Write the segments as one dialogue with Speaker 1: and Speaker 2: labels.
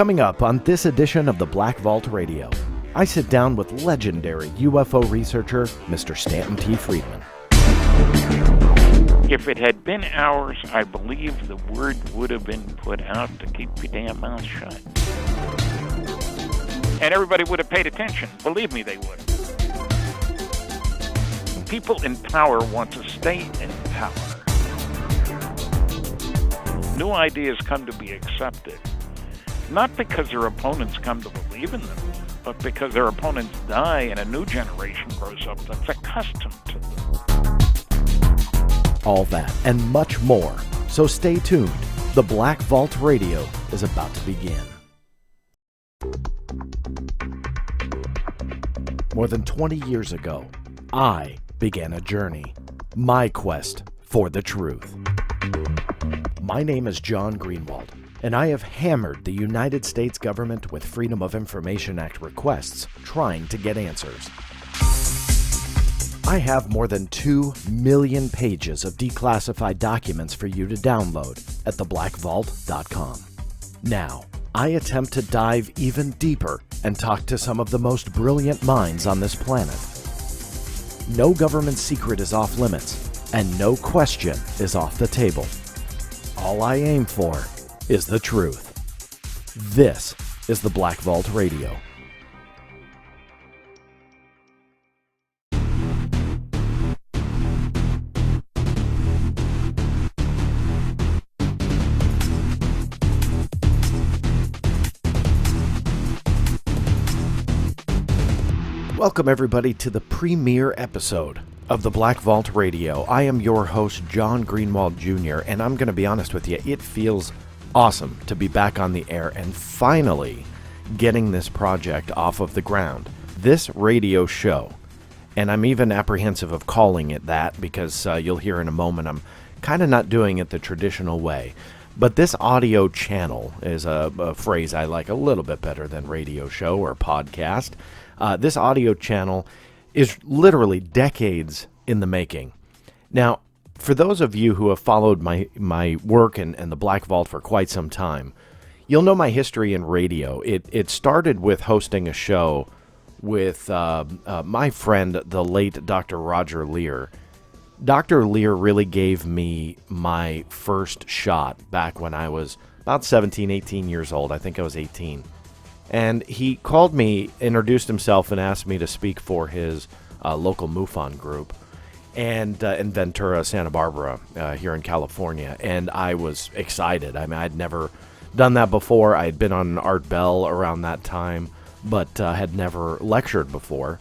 Speaker 1: Coming up on this edition of the Black Vault Radio, I sit down with legendary UFO researcher, Mr. Stanton T. Friedman.
Speaker 2: If it had been ours, I believe the word would have been put out to keep your damn mouth shut. And everybody would have paid attention. Believe me, they would. People in power want to stay in power. New ideas come to be accepted, not because their opponents come to believe in them, but because their opponents die and a new generation grows up that's accustomed to them.
Speaker 1: All that and much more. So stay tuned. The Black Vault Radio is about to begin. More than 20 years ago, I began a journey. My quest for the truth. My name is John Greenewald, and I have hammered the United States government with Freedom of Information Act requests trying to get answers. I have more than 2 million pages of declassified documents for you to download at theblackvault.com. Now, I attempt to dive even deeper and talk to some of the most brilliant minds on this planet. No government secret is off limits, and no question is off the table. All I aim for is the truth. This is the Black Vault Radio. Welcome everybody to the premiere episode of the Black Vault Radio. I am your host, John Greenewald Jr., and I'm going to be honest with you, it feels awesome to be back on the air and finally getting this project off of the ground. This radio show, and I'm even apprehensive of calling it that because you'll hear in a moment I'm kind of not doing it the traditional way. But this audio channel is a phrase I like a little bit better than radio show or podcast. This audio channel is literally decades in the making. Now, for those of you who have followed my work and the Black Vault for quite some time, you'll know my history in radio. It started with hosting a show with my friend, the late Dr. Roger Lear. Dr. Lear really gave me my first shot back when I was about 17, 18 years old. I think I was 18. And he called me, introduced himself, and asked me to speak for his local MUFON group and in Ventura, Santa Barbara, here in California. And I was excited. I mean, I'd never done that before. I had been on Art Bell around that time, but had never lectured before.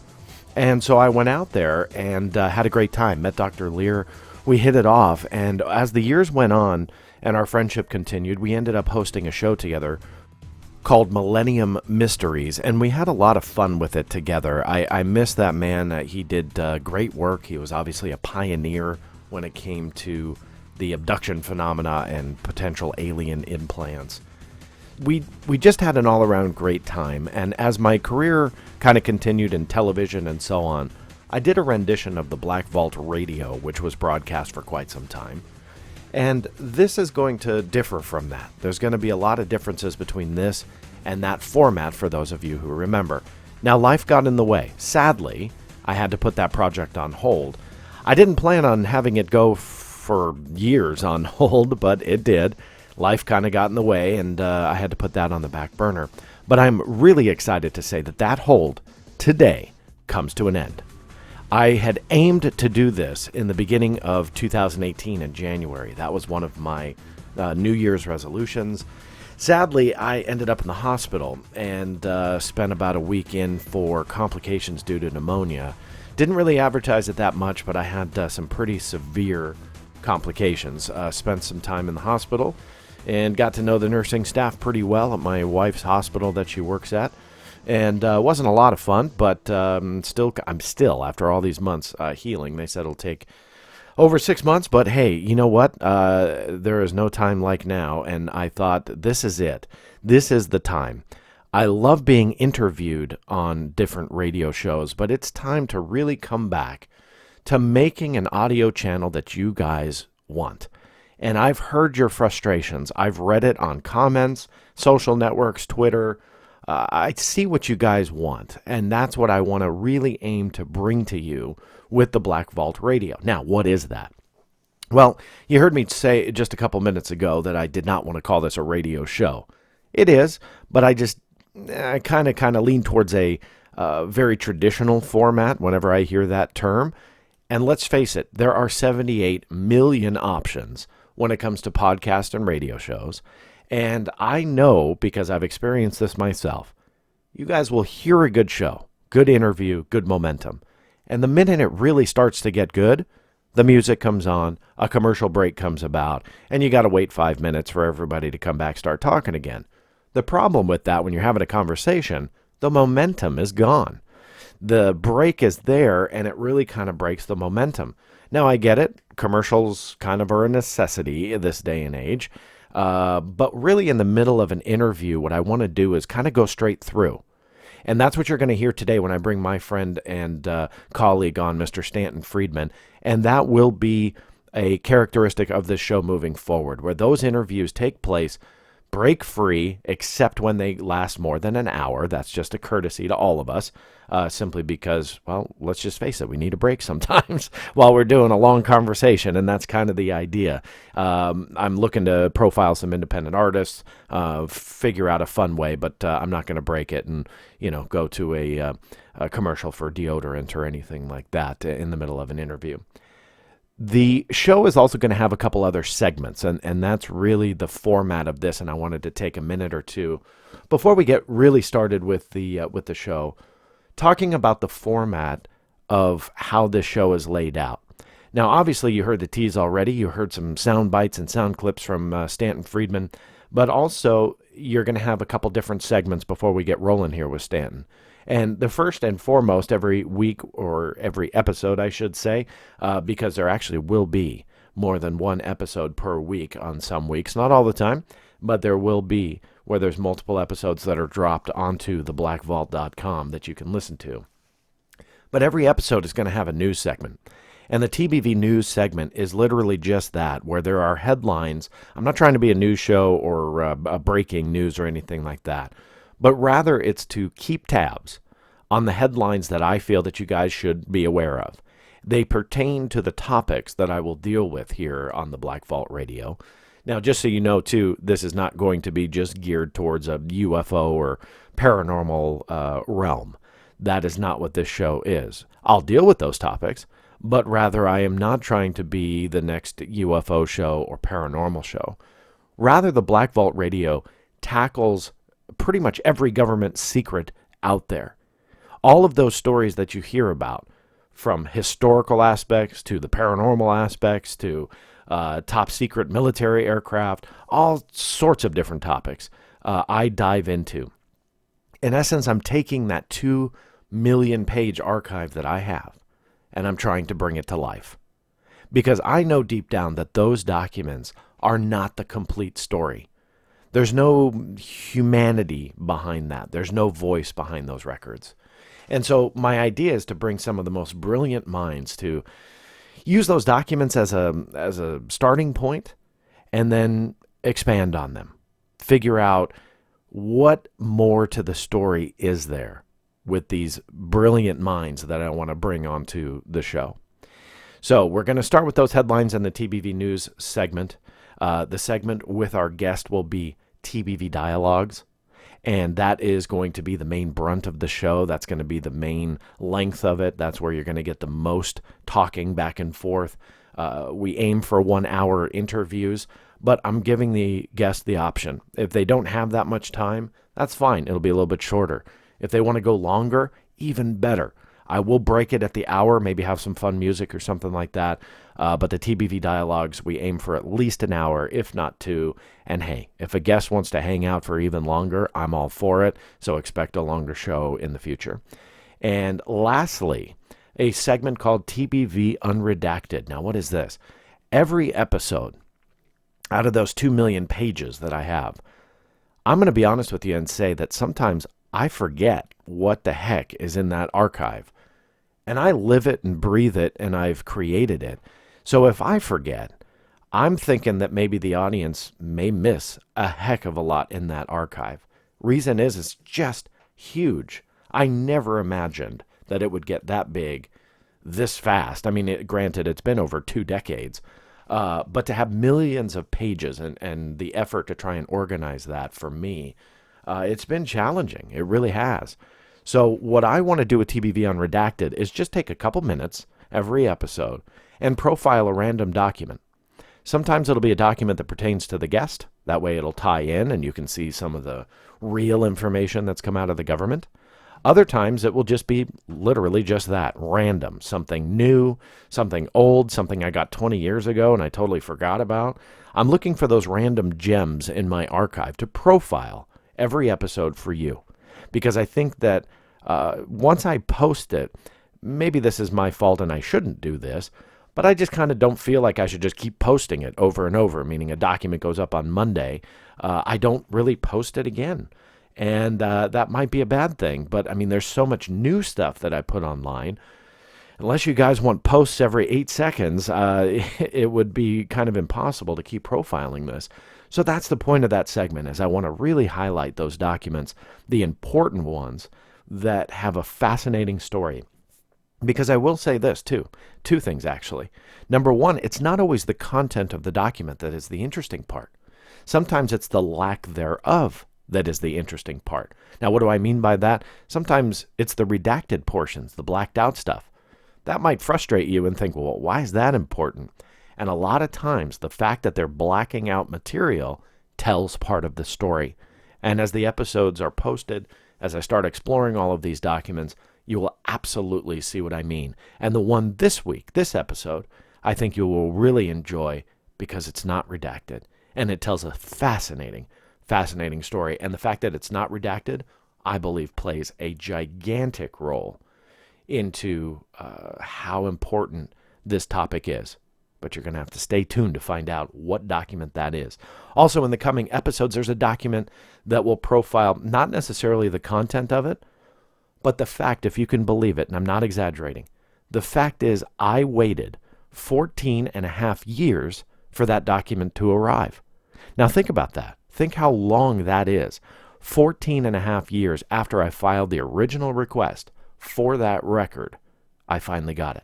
Speaker 1: And so I went out there and had a great time, met Dr. Lear. We hit it off, and as the years went on and our friendship continued, we ended up hosting a show together called Millennium Mysteries, and we had a lot of fun with it together. I miss that man. He did great work. He was obviously a pioneer when it came to the abduction phenomena and potential alien implants. We just had an all-around great time, and as my career kind of continued in television and so on, I did a rendition of the Black Vault Radio, which was broadcast for quite some time. And this is going to differ from that. There's going to be a lot of differences between this and that format for those of you who remember. Now, life got in the way. Sadly, I had to put that project on hold. I didn't plan on having it go for years on hold, but it did. Life kind of got in the way, and I had to put that on the back burner. But I'm really excited to say that hold today comes to an end. I had aimed to do this in the beginning of 2018 in January. That was one of my New Year's resolutions. Sadly, I ended up in the hospital and spent about a week in for complications due to pneumonia. Didn't really advertise it that much, but I had some pretty severe complications. Spent some time in the hospital and got to know the nursing staff pretty well at my wife's hospital that she works at. And wasn't a lot of fun, but I'm still, after all these months, healing. They said it'll take over 6 months, but hey, you know what? There is no time like now, and I thought, this is it. This is the time. I love being interviewed on different radio shows, but it's time to really come back to making an audio channel that you guys want. And I've heard your frustrations. I've read it on comments, social networks, Twitter. I see what you guys want, and that's what I want to really aim to bring to you with the Black Vault Radio. Now, what is that? Well, you heard me say just a couple minutes ago that I did not want to call this a radio show. It is, but I kind of lean towards a very traditional format whenever I hear that term. And let's face it, there are 78 million options when it comes to podcast and radio shows. And I know, because I've experienced this myself, you guys will hear a good show, good interview, good momentum. And the minute it really starts to get good, the music comes on, a commercial break comes about, and you got to wait 5 minutes for everybody to come back, start talking again. The problem with that, when you're having a conversation, the momentum is gone. The break is there, and it really kind of breaks the momentum. Now, I get it. Commercials kind of are a necessity in this day and age. But really in the middle of an interview, what I want to do is kind of go straight through. And that's what you're going to hear today when I bring my friend and colleague on, Mr. Stanton Friedman. And that will be a characteristic of this show moving forward, where those interviews take place break-free, except when they last more than an hour. That's just a courtesy to all of us, simply because, well, let's just face it, we need a break sometimes while we're doing a long conversation, and that's kind of the idea. I'm looking to profile some independent artists, figure out a fun way, but I'm not going to break it and, go to a commercial for deodorant or anything like that in the middle of an interview. The show is also going to have a couple other segments, and that's really the format of this, and I wanted to take a minute or two before we get really started with the show, talking about the format of how this show is laid out. Now, obviously, you heard the tease already. You heard some sound bites and sound clips from Stanton Friedman, but also you're going to have a couple different segments before we get rolling here with Stanton. And the first and foremost, every week, or every episode, I should say, because there actually will be more than one episode per week on some weeks. Not all the time, but there will be where there's multiple episodes that are dropped onto theblackvault.com that you can listen to. But every episode is going to have a news segment. And the TBV news segment is literally just that, where there are headlines. I'm not trying to be a news show or a breaking news or anything like that, but rather it's to keep tabs on the headlines that I feel that you guys should be aware of. They pertain to the topics that I will deal with here on the Black Vault Radio. Now, just so you know, too, this is not going to be just geared towards a UFO or paranormal realm. That is not what this show is. I'll deal with those topics, but rather I am not trying to be the next UFO show or paranormal show. Rather, the Black Vault Radio tackles pretty much every government secret out there. All of those stories that you hear about, from historical aspects to the paranormal aspects to top secret military aircraft, all sorts of different topics I dive into. In essence, I'm taking that 2 million page archive that I have, and I'm trying to bring it to life. Because I know deep down that those documents are not the complete story. There's no humanity behind that. There's no voice behind those records. And so my idea is to bring some of the most brilliant minds to use those documents as a starting point and then expand on them. Figure out what more to the story is there with these brilliant minds that I want to bring onto the show. So we're going to start with those headlines in the TBV News segment. The segment with our guest will be TBV Dialogues, and that is going to be the main brunt of the show. That's going to be the main length of it. That's where you're going to get the most talking back and forth. We aim for 1 hour interviews, but I'm giving the guest the option. If they don't have that much time, that's fine. It'll be a little bit shorter. If they want to go longer, even better. I will break it at the hour, maybe have some fun music or something like that. But the TBV Dialogues, we aim for at least an hour, if not 2. And hey, if a guest wants to hang out for even longer, I'm all for it. So expect a longer show in the future. And lastly, a segment called TBV Unredacted. Now, what is this? Every episode, out of those 2 million pages that I have, I'm going to be honest with you and say that sometimes I forget what the heck is in that archive. And I live it and breathe it, and I've created it. So if I forget, I'm thinking that maybe the audience may miss a heck of a lot in that archive. Reason is, it's just huge. I never imagined that it would get that big this fast. I mean, granted, it's been over 2 decades, but to have millions of pages and the effort to try and organize that for me, it's been challenging. It really has. So what I want to do with TBV Unredacted is just take a couple minutes every episode and profile a random document. Sometimes it'll be a document that pertains to the guest. That way it'll tie in and you can see some of the real information that's come out of the government. Other times it will just be literally just that, random, something new, something old, something I got 20 years ago and I totally forgot about. I'm looking for those random gems in my archive to profile every episode for you, because I think that once I post it, maybe this is my fault and I shouldn't do this, but I just kind of don't feel like I should just keep posting it over and over, meaning a document goes up on Monday, I don't really post it again. And that might be a bad thing. But, I mean, there's so much new stuff that I put online. Unless you guys want posts every 8 seconds, it would be kind of impossible to keep profiling this. So that's the point of that segment, is I want to really highlight those documents, the important ones that have a fascinating story. Because I will say this, too. 2 things, actually. Number 1, it's not always the content of the document that is the interesting part. Sometimes it's the lack thereof that is the interesting part. Now, what do I mean by that? Sometimes it's the redacted portions, the blacked out stuff. That might frustrate you and think, well, why is that important? And a lot of times, the fact that they're blacking out material tells part of the story. And as the episodes are posted, as I start exploring all of these documents, you will absolutely see what I mean. And the one this week, this episode, I think you will really enjoy because it's not redacted. And it tells a fascinating story. And the fact that it's not redacted, I believe, plays a gigantic role into how important this topic is. But you're going to have to stay tuned to find out what document that is. Also, in the coming episodes, there's a document that will profile not necessarily the content of it, but the fact, if you can believe it, and I'm not exaggerating, the fact is I waited 14 and a half years for that document to arrive. Now think about that. Think how long that is. 14 and a half years after I filed the original request for that record, I finally got it.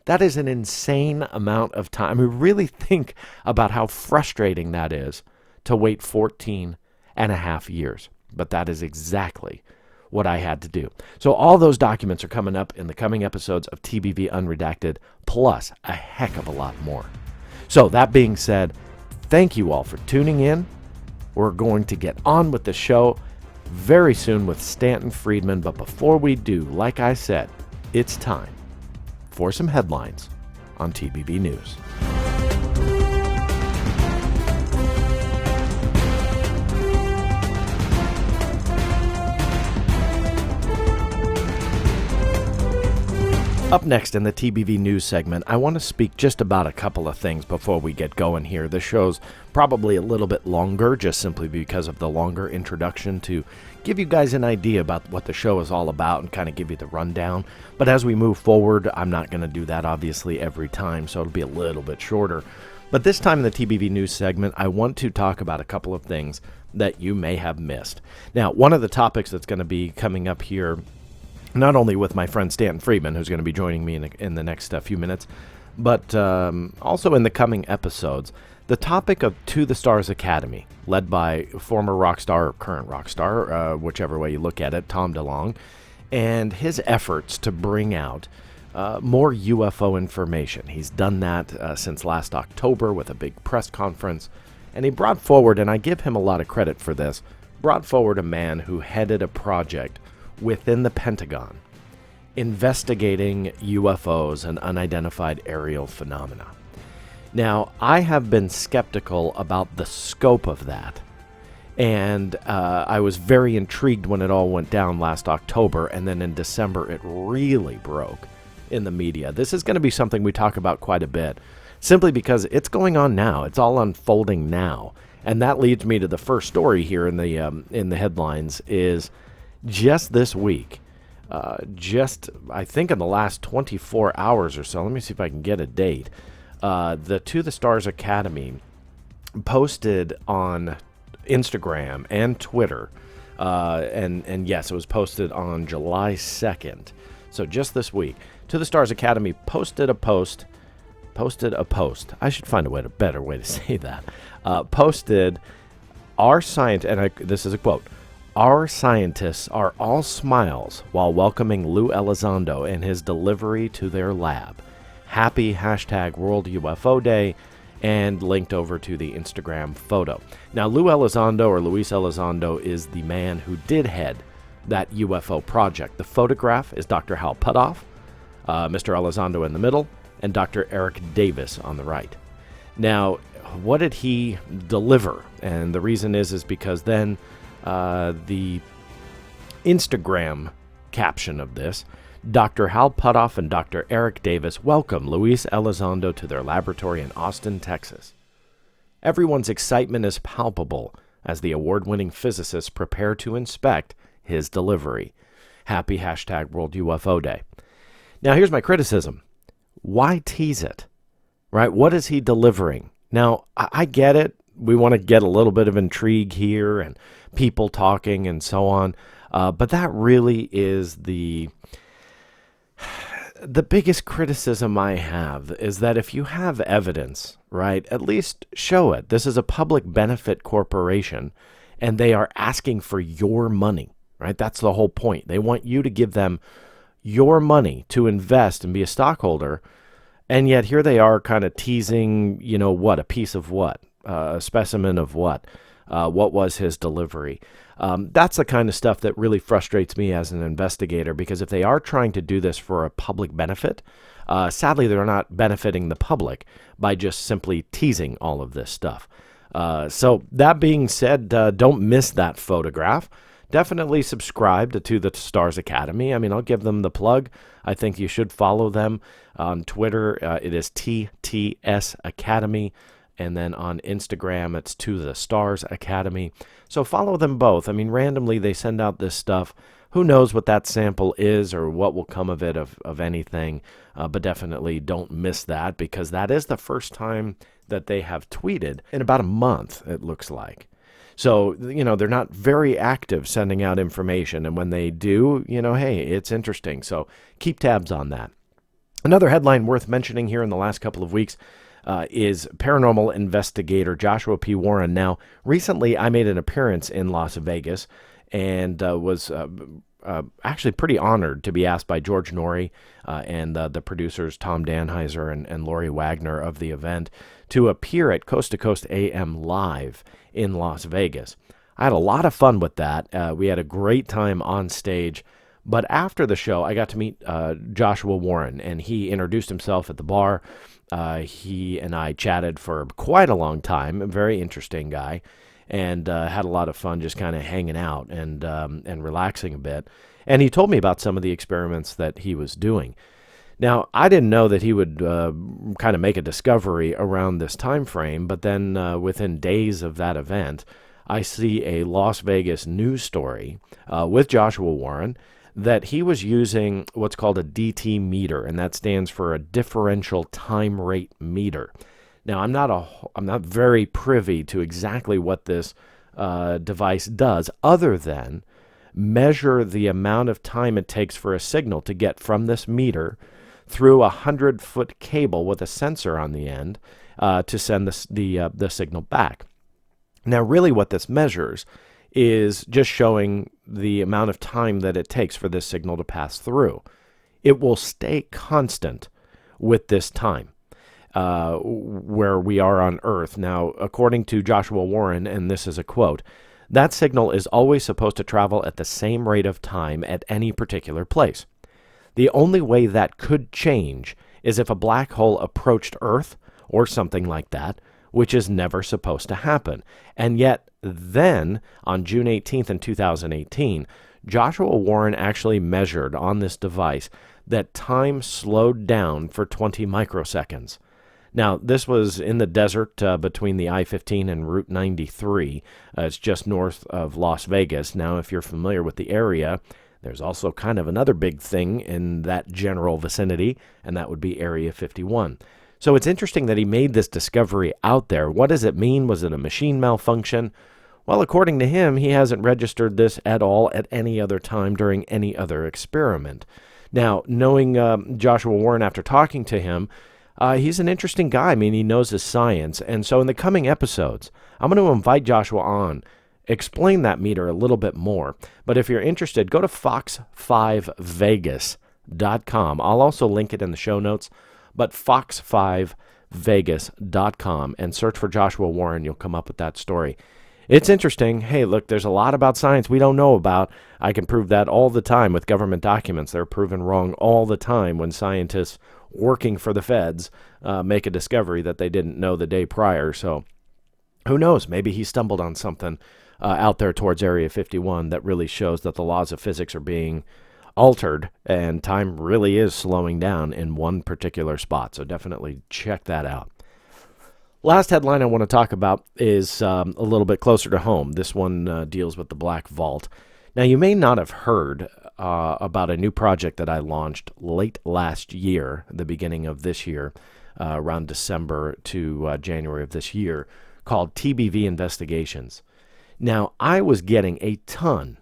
Speaker 1: That is an insane amount of time. I mean, really think about how frustrating that is to wait 14 and a half years. But that is exactly what I had to do. So all those documents are coming up in the coming episodes of TBV Unredacted, plus a heck of a lot more. So that being said, thank you all for tuning in. We're going to get on with the show very soon with Stanton Friedman. But before we do, like I said, it's time for some headlines on TBV News. Up next in the TBV News segment, I want to speak just about a couple of things before we get going here. The show's probably a little bit longer, just simply because of the longer introduction, to give you guys an idea about what the show is all about and kind of give you the rundown. But as we move forward, I'm not going to do that, obviously, every time, so it'll be a little bit shorter. But this time in the TBV News segment, I want to talk about a couple of things that you may have missed. Now, one of the topics that's going to be coming up here, not only with my friend Stanton Friedman, who's going to be joining me in the next few minutes, but also in the coming episodes, the topic of To the Stars Academy, led by former rock star or current rock star, whichever way you look at it, Tom DeLonge, and his efforts to bring out more UFO information. He's done that since last October with a big press conference, and he brought forward, and I give him a lot of credit for this, brought forward a man who headed a project within the Pentagon investigating UFOs and unidentified aerial phenomena. Now, I have been skeptical about the scope of that, and I was very intrigued when it all went down last October, and then in December it really broke in the media. This is going to be something we talk about quite a bit, simply because it's going on now. It's all unfolding now, and that leads me to the first story here in the headlines. Is just this week, I think in the last 24 hours or so, let me see if I can get a date, the To the Stars Academy posted on Instagram and Twitter, and yes, it was posted on July 2nd, so just this week. To the Stars Academy posted a post. I should find a better way to say that. Posted, this is a quote, "Our scientists are all smiles while welcoming Lou Elizondo and his delivery to their lab. Happy #World UFO Day," and linked over to the Instagram photo. Now, Lou Elizondo, or Luis Elizondo, is the man who did head that UFO project. The photograph is Dr. Hal Puthoff, Mr. Elizondo in the middle, and Dr. Eric Davis on the right. Now, what did he deliver? And the reason is because then the Instagram caption of this, Dr. Hal Puthoff and Dr. Eric Davis welcome Luis Elizondo to their laboratory in Austin, Texas. Everyone's excitement is palpable as the award-winning physicists prepare to inspect his delivery. Happy #World UFO Day. Now, here's my criticism. Why tease it? Right? What is he delivering? Now, I get it. We want to get a little bit of intrigue here and people talking and so on. But that really is the biggest criticism I have, is that if you have evidence, right, at least show it. This is a public benefit corporation, and they are asking for your money, right? That's the whole point. They want you to give them your money to invest and be a stockholder, and yet here they are kind of teasing, a piece of what? A specimen of what? What was his delivery? That's the kind of stuff that really frustrates me as an investigator, because if they are trying to do this for a public benefit, sadly they're not benefiting the public by just simply teasing all of this stuff. So that being said, don't miss that photograph. Definitely subscribe to the Stars Academy. I mean, I'll give them the plug. I think you should follow them on Twitter. It is TTS Academy. And then on Instagram, it's To the Stars Academy. So follow them both. I mean, randomly they send out this stuff. Who knows what that sample is or what will come of it, of anything. But definitely don't miss that, because that is the first time that they have tweeted in about a month, it looks like. So, they're not very active sending out information. And when they do, hey, it's interesting. So keep tabs on that. Another headline worth mentioning here in the last couple of weeks is paranormal investigator Joshua P. Warren. Now, recently I made an appearance in Las Vegas and was actually pretty honored to be asked by George Norrie and the producers Tom Danheiser and Lori Wagner of the event to appear at Coast to Coast AM Live in Las Vegas. I had a lot of fun with that. We had a great time on stage. But after the show, I got to meet Joshua Warren, and he introduced himself at the bar. He and I chatted for quite a long time. A very interesting guy, and had a lot of fun just kind of hanging out and relaxing a bit. And he told me about some of the experiments that he was doing. Now, I didn't know that he would kind of make a discovery around this time frame, but then within days of that event, I see a Las Vegas news story with Joshua Warren that he was using what's called a DT meter, and that stands for a differential time rate meter. Now, I'm not very privy to exactly what this device does, other than measure the amount of time it takes for a signal to get from this meter through a 100-foot cable with a sensor on the end to send the signal back. Now, really what this measures is just showing the amount of time that it takes for this signal to pass through. It will stay constant with this time where we are on Earth. Now, according to Joshua Warren, and this is a quote, that signal is always supposed to travel at the same rate of time at any particular place. The only way that could change is if a black hole approached Earth or something like that, which is never supposed to happen. And yet then, on June 18th in 2018, Joshua Warren actually measured on this device that time slowed down for 20 microseconds. Now, this was in the desert between the I-15 and Route 93. It's just north of Las Vegas. Now, if you're familiar with the area, there's also kind of another big thing in that general vicinity, and that would be Area 51. So it's interesting that he made this discovery out there. What does it mean? Was it a machine malfunction? Well, according to him, he hasn't registered this at all at any other time during any other experiment. Now, knowing Joshua Warren after talking to him, he's an interesting guy. I mean, he knows his science. And so in the coming episodes, I'm going to invite Joshua on, explain that meter a little bit more. But if you're interested, go to fox5vegas.com. I'll also link it in the show notes. But fox5vegas.com and search for Joshua Warren. You'll come up with that story. It's interesting. Hey, look, there's a lot about science we don't know about. I can prove that all the time with government documents. They're proven wrong all the time when scientists working for the feds make a discovery that they didn't know the day prior. So who knows? Maybe he stumbled on something out there towards Area 51 that really shows that the laws of physics are being altered and time really is slowing down in one particular spot. So definitely check that out. Last headline I want to talk about is a little bit closer to home. This one deals with the Black Vault. Now, you may not have heard about a new project that I launched late last year, the beginning of this year, around December to January of this year, called TBV Investigations. Now, I was getting a ton,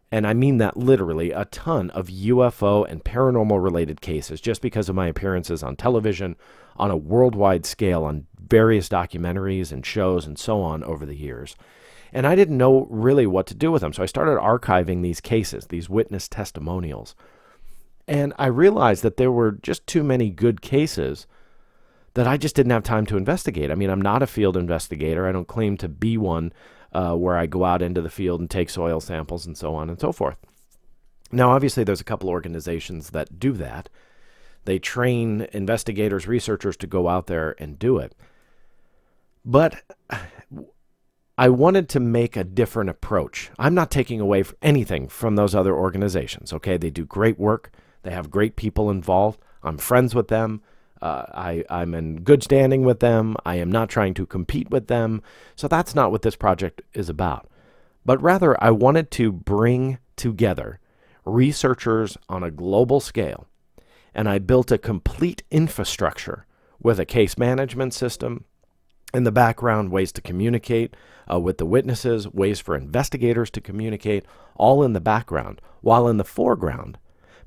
Speaker 1: and I mean that literally, a ton of UFO and paranormal-related cases just because of my appearances on television on a worldwide scale on various documentaries and shows and so on over the years. And I didn't know really what to do with them, so I started archiving these cases, these witness testimonials. And I realized that there were just too many good cases that I just didn't have time to investigate. I mean, I'm not a field investigator. I don't claim to be one where I go out into the field and take soil samples and so on and so forth. Now, obviously, there's a couple organizations that do that. They train investigators, researchers to go out there and do it. But I wanted to make a different approach. I'm not taking away anything from those other organizations, okay? They do great work. They have great people involved. I'm friends with them. I'm in good standing with them. I am not trying to compete with them. So that's not what this project is about. But rather, I wanted to bring together researchers on a global scale. And I built a complete infrastructure with a case management system in the background, ways to communicate with the witnesses, ways for investigators to communicate, all in the background. While in the foreground,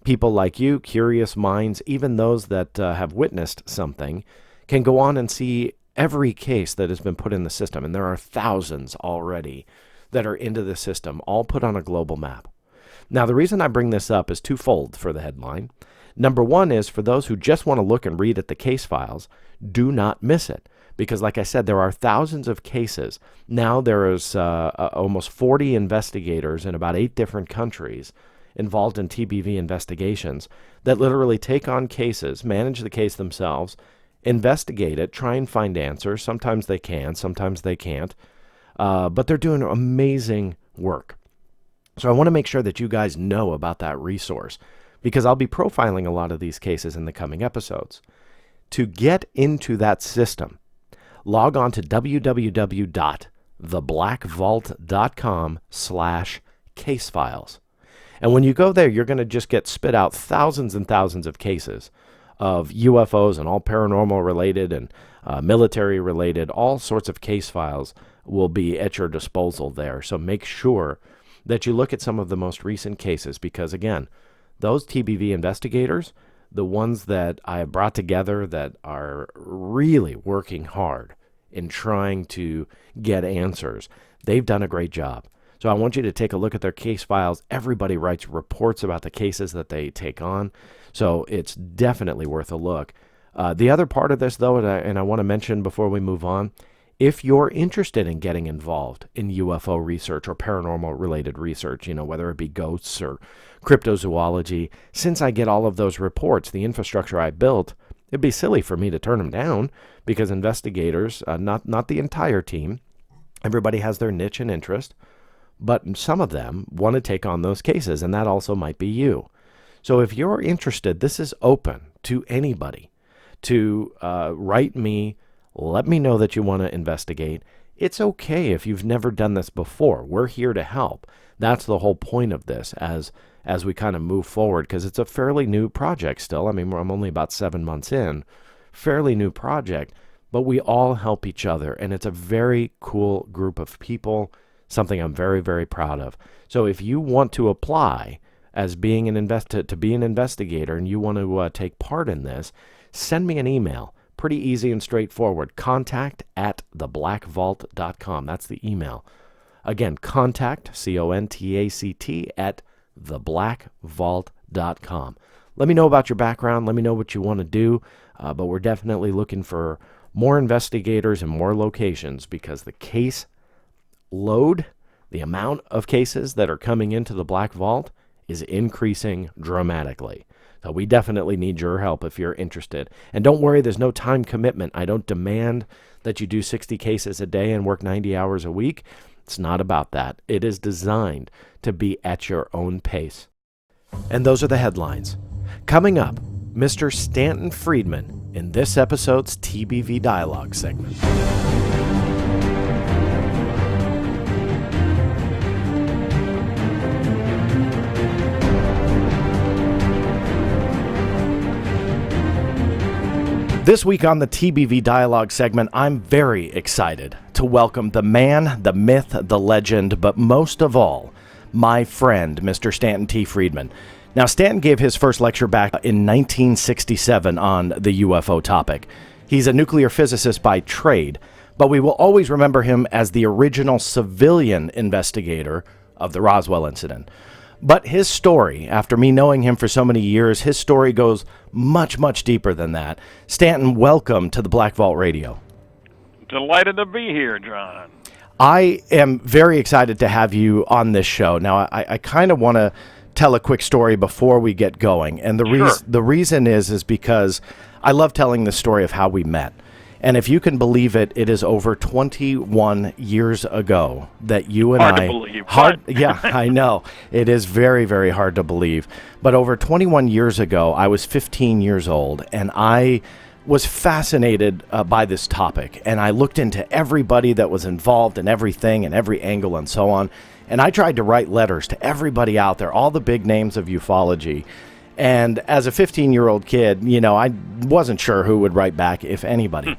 Speaker 1: people like you, curious minds, even those that have witnessed something, can go on and see every case that has been put in the system. And there are thousands already that are into the system, all put on a global map. Now, the reason I bring this up is twofold for the headline. Number one is for those who just want to look and read at the case files, do not miss it. Because like I said, there are thousands of cases. Now there is almost 40 investigators in about 8 different countries involved in TBV investigations that literally take on cases, manage the case themselves, investigate it, try and find answers. Sometimes they can, sometimes they can't. But they're doing amazing work. So I want to make sure that you guys know about that resource, because I'll be profiling a lot of these cases in the coming episodes. To get into that system, log on to www.theblackvault.com/casefiles. And when you go there, you're going to just get spit out thousands and thousands of cases of UFOs and all paranormal related and military related. All sorts of case files will be at your disposal there. So make sure that you look at some of the most recent cases, because again, those TBV investigators, the ones that I have brought together that are really working hard in trying to get answers, they've done a great job. So I want you to take a look at their case files. Everybody writes reports about the cases that they take on. So it's definitely worth a look. The other part of this, though, and I want to mention before we move on, if you're interested in getting involved in UFO research or paranormal related research, whether it be ghosts or cryptozoology, since I get all of those reports, the infrastructure I built, it'd be silly for me to turn them down, because investigators, not the entire team, everybody has their niche and interest, but some of them want to take on those cases, and that also might be you. So if you're interested, this is open to anybody to write me. Let me know that you want to investigate. It's okay if you've never done this before. We're here to help. That's the whole point of this as we kind of move forward, because it's a fairly new project still. I mean, I'm only about 7 months in, fairly new project, but we all help each other, and it's a very cool group of people, something I'm very, very proud of. So if you want to apply as being to be an investigator and you want to take part in this, send me an email. Pretty easy and straightforward. contact@theblackvault.com. That's the email. Again, contact, CONTACT, at theblackvault.com. Let me know about your background. Let me know what you want to do. But we're definitely looking for more investigators and more locations, because the case load, the amount of cases that are coming into the Black Vault, is increasing dramatically. So we definitely need your help if you're interested. And don't worry, there's no time commitment. I don't demand that you do 60 cases a day and work 90 hours a week. It's not about that. It is designed to be at your own pace. And those are the headlines. Coming up, Mr. Stanton Friedman in this episode's TBV Dialogue segment. This week on the TBV Dialogue segment, I'm very excited to welcome the man, the myth, the legend, but most of all, my friend, Mr. Stanton T. Friedman. Now, Stanton gave his first lecture back in 1967 on the UFO topic. He's a nuclear physicist by trade, but we will always remember him as the original civilian investigator of the Roswell incident. But his story, after me knowing him for so many years, his story goes much, much deeper than that. Stanton, welcome to the Black Vault Radio.
Speaker 2: Delighted to be here, John.
Speaker 1: I am very excited to have you on this show. Now, I kind of want to tell a quick story before we get going. And the reason is because I love telling the story of how we met. And if you can believe it, it is over 21 years ago that you and
Speaker 2: hard to believe.
Speaker 1: Yeah, I know. It is very, very hard to believe. But over 21 years ago, I was 15 years old, and I was fascinated by this topic. And I looked into everybody that was involved in everything and every angle and so on. And I tried to write letters to everybody out there, all the big names of ufology. And as a 15-year-old kid, I wasn't sure who would write back, if anybody.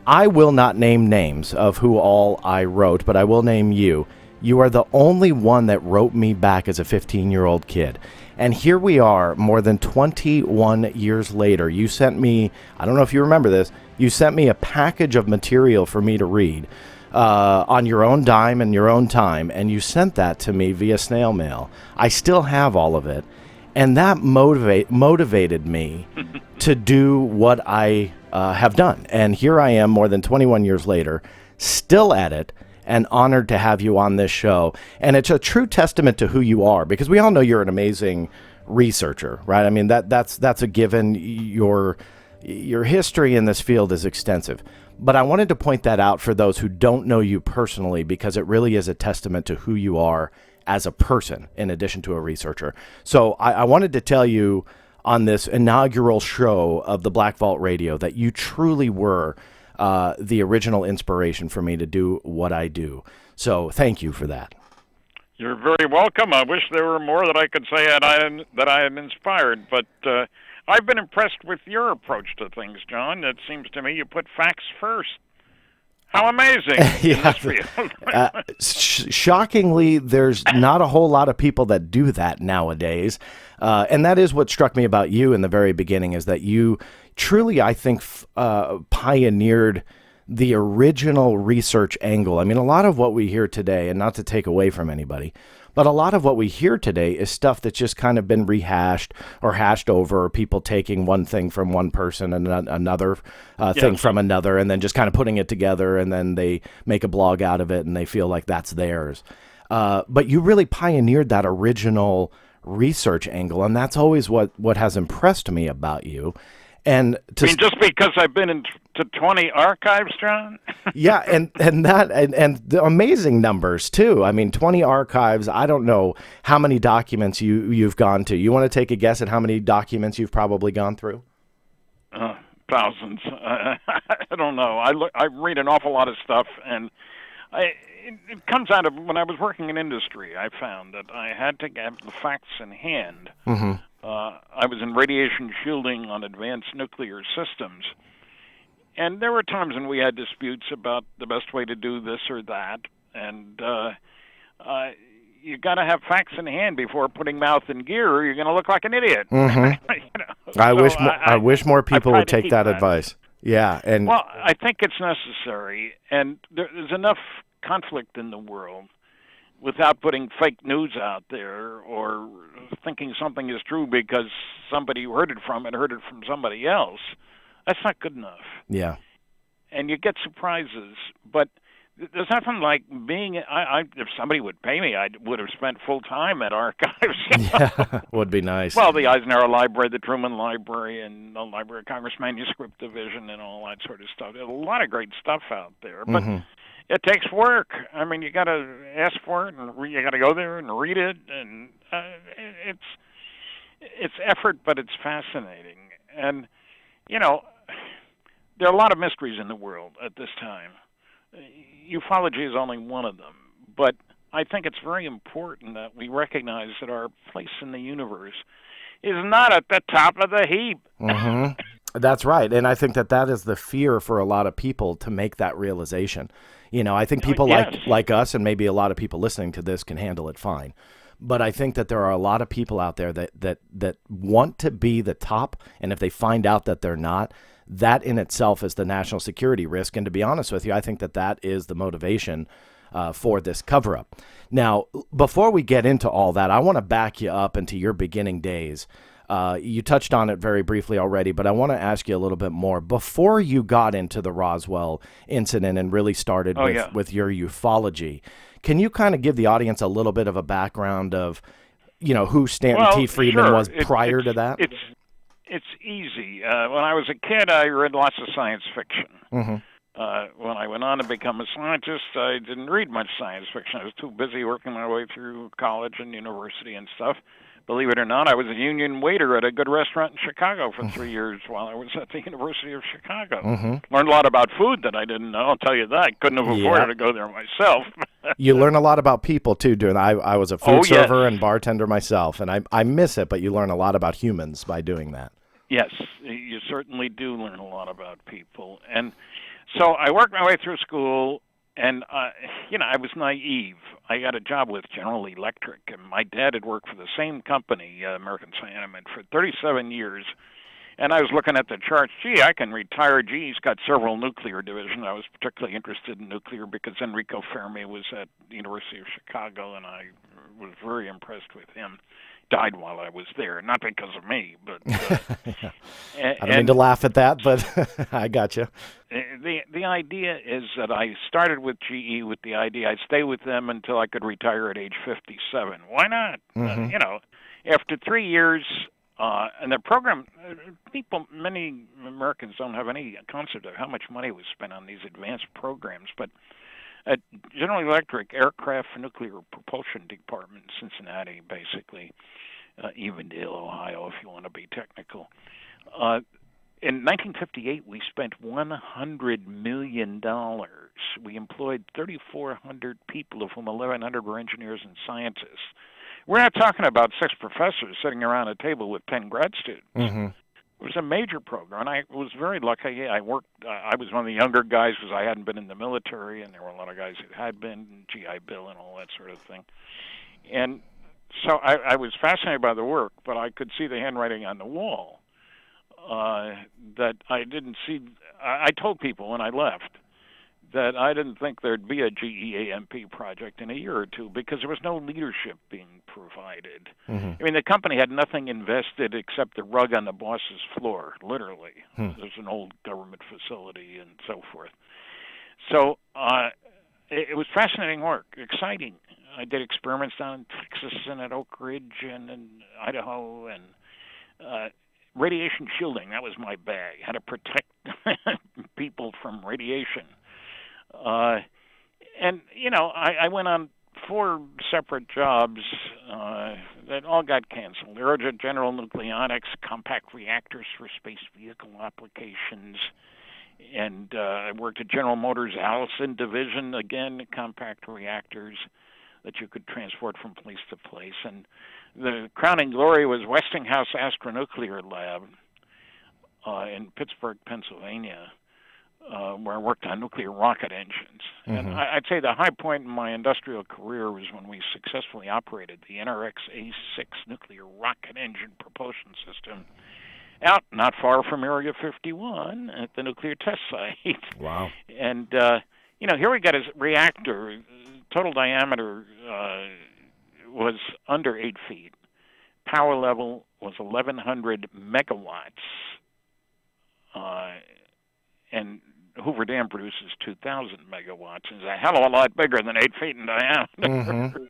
Speaker 1: I will not name names of who all I wrote, but I will name you. You are the only one that wrote me back as a 15-year-old kid. And here we are, more than 21 years later. You sent me, I don't know if you remember this, you sent me a package of material for me to read on your own dime and your own time, and you sent that to me via snail mail. I still have all of it. And that motivated me to do what I have done. And here I am more than 21 years later, still at it, and honored to have you on this show. And it's a true testament to who you are, because we all know you're an amazing researcher, right? I mean, that's a given. Your history in this field is extensive. But I wanted to point that out for those who don't know you personally, because it really is a testament to who you are as a person, in addition to a researcher. So I wanted to tell you on this inaugural show of the Black Vault Radio that you truly were the original inspiration for me to do what I do. So thank you for that.
Speaker 2: You're very welcome. I wish there were more that I could say that I am inspired, but I've been impressed with your approach to things, John. It seems to me you put facts first. How amazing.
Speaker 1: Yeah. Shockingly, there's not a whole lot of people that do that nowadays. And that is what struck me about you in the very beginning, is that you truly, I think, pioneered the original research angle. I mean, a lot of what we hear today, and not to take away from anybody, but a lot of what we hear today is stuff that's just kind of been rehashed or hashed over, or people taking one thing from one person and another thing from another, and then just kind of putting it together, and then they make a blog out of it, and they feel like that's theirs. But you really pioneered that original research angle, and that's always what has impressed me about you. And
Speaker 2: just because I've been into 20 archives, John?
Speaker 1: Yeah, and the amazing numbers too. I mean, 20 archives. I don't know how many documents you've gone to. You want to take a guess at how many documents you've probably gone through?
Speaker 2: Thousands. I don't know. I read an awful lot of stuff, and it comes out of when I was working in industry. I found that I had to have the facts in hand.
Speaker 1: Mm-hmm.
Speaker 2: I was in radiation shielding on advanced nuclear systems, And there were times when we had disputes about the best way to do this or that, and you got to have facts in hand before putting mouth in gear, or you're going to look like an idiot.
Speaker 1: Mm-hmm. I wish more people would take that advice. Yeah, and
Speaker 2: well, I think it's necessary, and there's enough conflict in the world without putting fake news out there or thinking something is true because somebody heard it from somebody else. That's not good enough.
Speaker 1: Yeah.
Speaker 2: And you get surprises, but there's nothing like being. If somebody would pay me, I would have spent full time at archives.
Speaker 1: Yeah, would be nice.
Speaker 2: Well, the Eisenhower Library, the Truman Library, and the Library of Congress Manuscript Division, and all that sort of stuff. There's a lot of great stuff out there, but it takes work. I mean, you got to ask for it, and you got to go there and read it, and it's effort, but it's fascinating. And there are a lot of mysteries in the world at this time. Ufology is only one of them, but I think it's very important that we recognize that our place in the universe is not at the top of the heap.
Speaker 1: That's right, and I think that is the fear for a lot of people, to make that realization. I think people like us, and maybe a lot of people listening to this, can handle it fine. But I think that there are a lot of people out there that want to be the top, and if they find out that they're not, that in itself is the national security risk. And to be honest with you, I think that is the motivation for this cover-up. Now, before we get into all that, I want to back you up into your beginning days. You touched on it very briefly already, but I want to ask you a little bit more. Before you got into the Roswell incident and really started with your ufology, can you kind of give the audience a little bit of a background of, who Stanton T. Friedman was prior to that?
Speaker 2: It's easy. When I was a kid, I read lots of science fiction. When I went on to become a scientist, I didn't read much science fiction. I was too busy working my way through college and university and stuff. Believe it or not, I was a union waiter at a good restaurant in Chicago for 3 years while I was at the University of Chicago. Learned a lot about food that I didn't know, I'll tell you that. Couldn't have afforded to go there myself.
Speaker 1: You learn a lot about people, too, doing that. I was a food server and bartender myself, and I miss it, but you learn a lot about humans by doing that.
Speaker 2: Yes, you certainly do learn a lot about people. And so I worked my way through school, and, I was naive. I got a job with General Electric, and my dad had worked for the same company, American Cyanamid, for 37 years. And I was looking at the charts. Gee, I can retire. He's got several nuclear divisions. I was particularly interested in nuclear because Enrico Fermi was at the University of Chicago, and I was very impressed with him. Died while I was there, not because of me, but
Speaker 1: I don't mean to laugh at that, but I got you.
Speaker 2: The idea is that I started with GE with the idea I'd stay with them until I could retire at age 57. Why not? After 3 years, and the program, many Americans don't have any concept of how much money was spent on these advanced programs, but at General Electric, Aircraft Nuclear Propulsion Department in Cincinnati, basically, Evendale, Ohio, if you want to be technical. In 1958, we spent $100 million. We employed 3,400 people, of whom 1,100 were engineers and scientists. We're not talking about 6 professors sitting around a table with 10 grad students. It was a major program, and I was very lucky. I was one of the younger guys because I hadn't been in the military, and there were a lot of guys who had been, GI Bill and all that sort of thing. And so I was fascinated by the work, but I could see the handwriting on the wall that I didn't see. I told people when I left that I didn't think there'd be a GEAMP project in a year or two because there was no leadership being provided. I mean, the company had nothing invested except the rug on the boss's floor, literally. There's an old government facility and so forth. So it was fascinating work, exciting. I did experiments down in Texas and at Oak Ridge and in Idaho, and radiation shielding, that was my bag, how to protect people from radiation. And, I went on 4 separate jobs that all got canceled. General Nucleonics, compact reactors for space vehicle applications. And I worked at General Motors Allison Division, again, compact reactors that you could transport from place to place. And the crowning glory was Westinghouse Astronuclear Lab in Pittsburgh, Pennsylvania, where I worked on nuclear rocket engines. And I'd say the high point in my industrial career was when we successfully operated the NRX-A6 nuclear rocket engine propulsion system out not far from Area 51 at the nuclear test site.
Speaker 1: Wow.
Speaker 2: And, here we got a reactor, total diameter was under 8 feet. Power level was 1,100 megawatts. And Hoover Dam produces 2,000 megawatts. It's a hell of a lot bigger than 8 feet in diameter.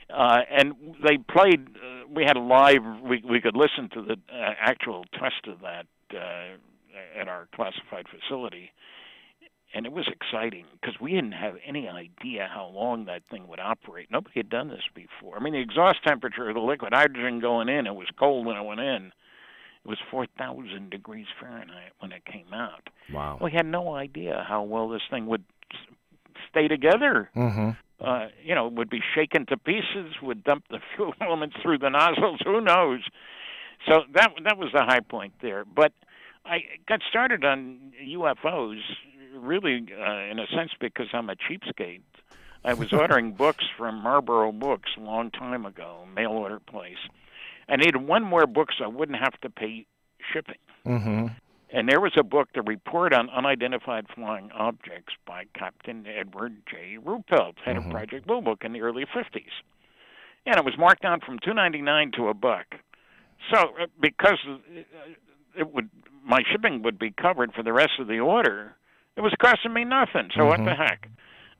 Speaker 2: And they played, we had a live, we could listen to the actual test of that at our classified facility. And it was exciting because we didn't have any idea how long that thing would operate. Nobody had done this before. I mean, the exhaust temperature of the liquid hydrogen going in, it was cold when it went in. It was 4,000 degrees Fahrenheit when it came out.
Speaker 1: Wow.
Speaker 2: We had no idea how well this thing would stay together. It would be shaken to pieces, would dump the fuel elements through the nozzles, who knows? So that was the high point there. But I got started on UFOs really, in a sense, because I'm a cheapskate. I was ordering books from Marlboro Books a long time ago, mail order place. I needed one more book so I wouldn't have to pay shipping. And there was a book, The Report on Unidentified Flying Objects by Captain Edward J. Ruppelt, head of Project Blue Book in the early 50s. And it was marked down from $2.99 to $1. So because my shipping would be covered for the rest of the order, it was costing me nothing. So what the heck?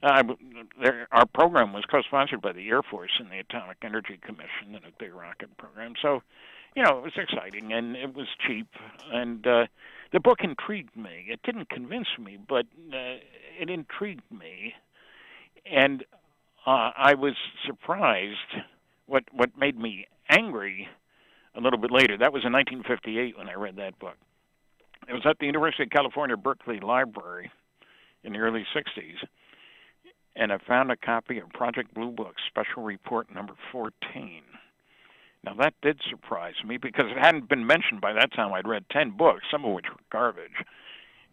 Speaker 2: Our program was co-sponsored by the Air Force and the Atomic Energy Commission, the nuclear rocket program. So, it was exciting, and it was cheap. And the book intrigued me. It didn't convince me, but it intrigued me. And I was surprised. What made me angry a little bit later, that was in 1958 when I read that book. It was at the University of California, Berkeley Library in the early 60s. And I found a copy of Project Blue Book, Special Report number 14. Now, that did surprise me because it hadn't been mentioned by that time. I'd read 10 books, some of which were garbage.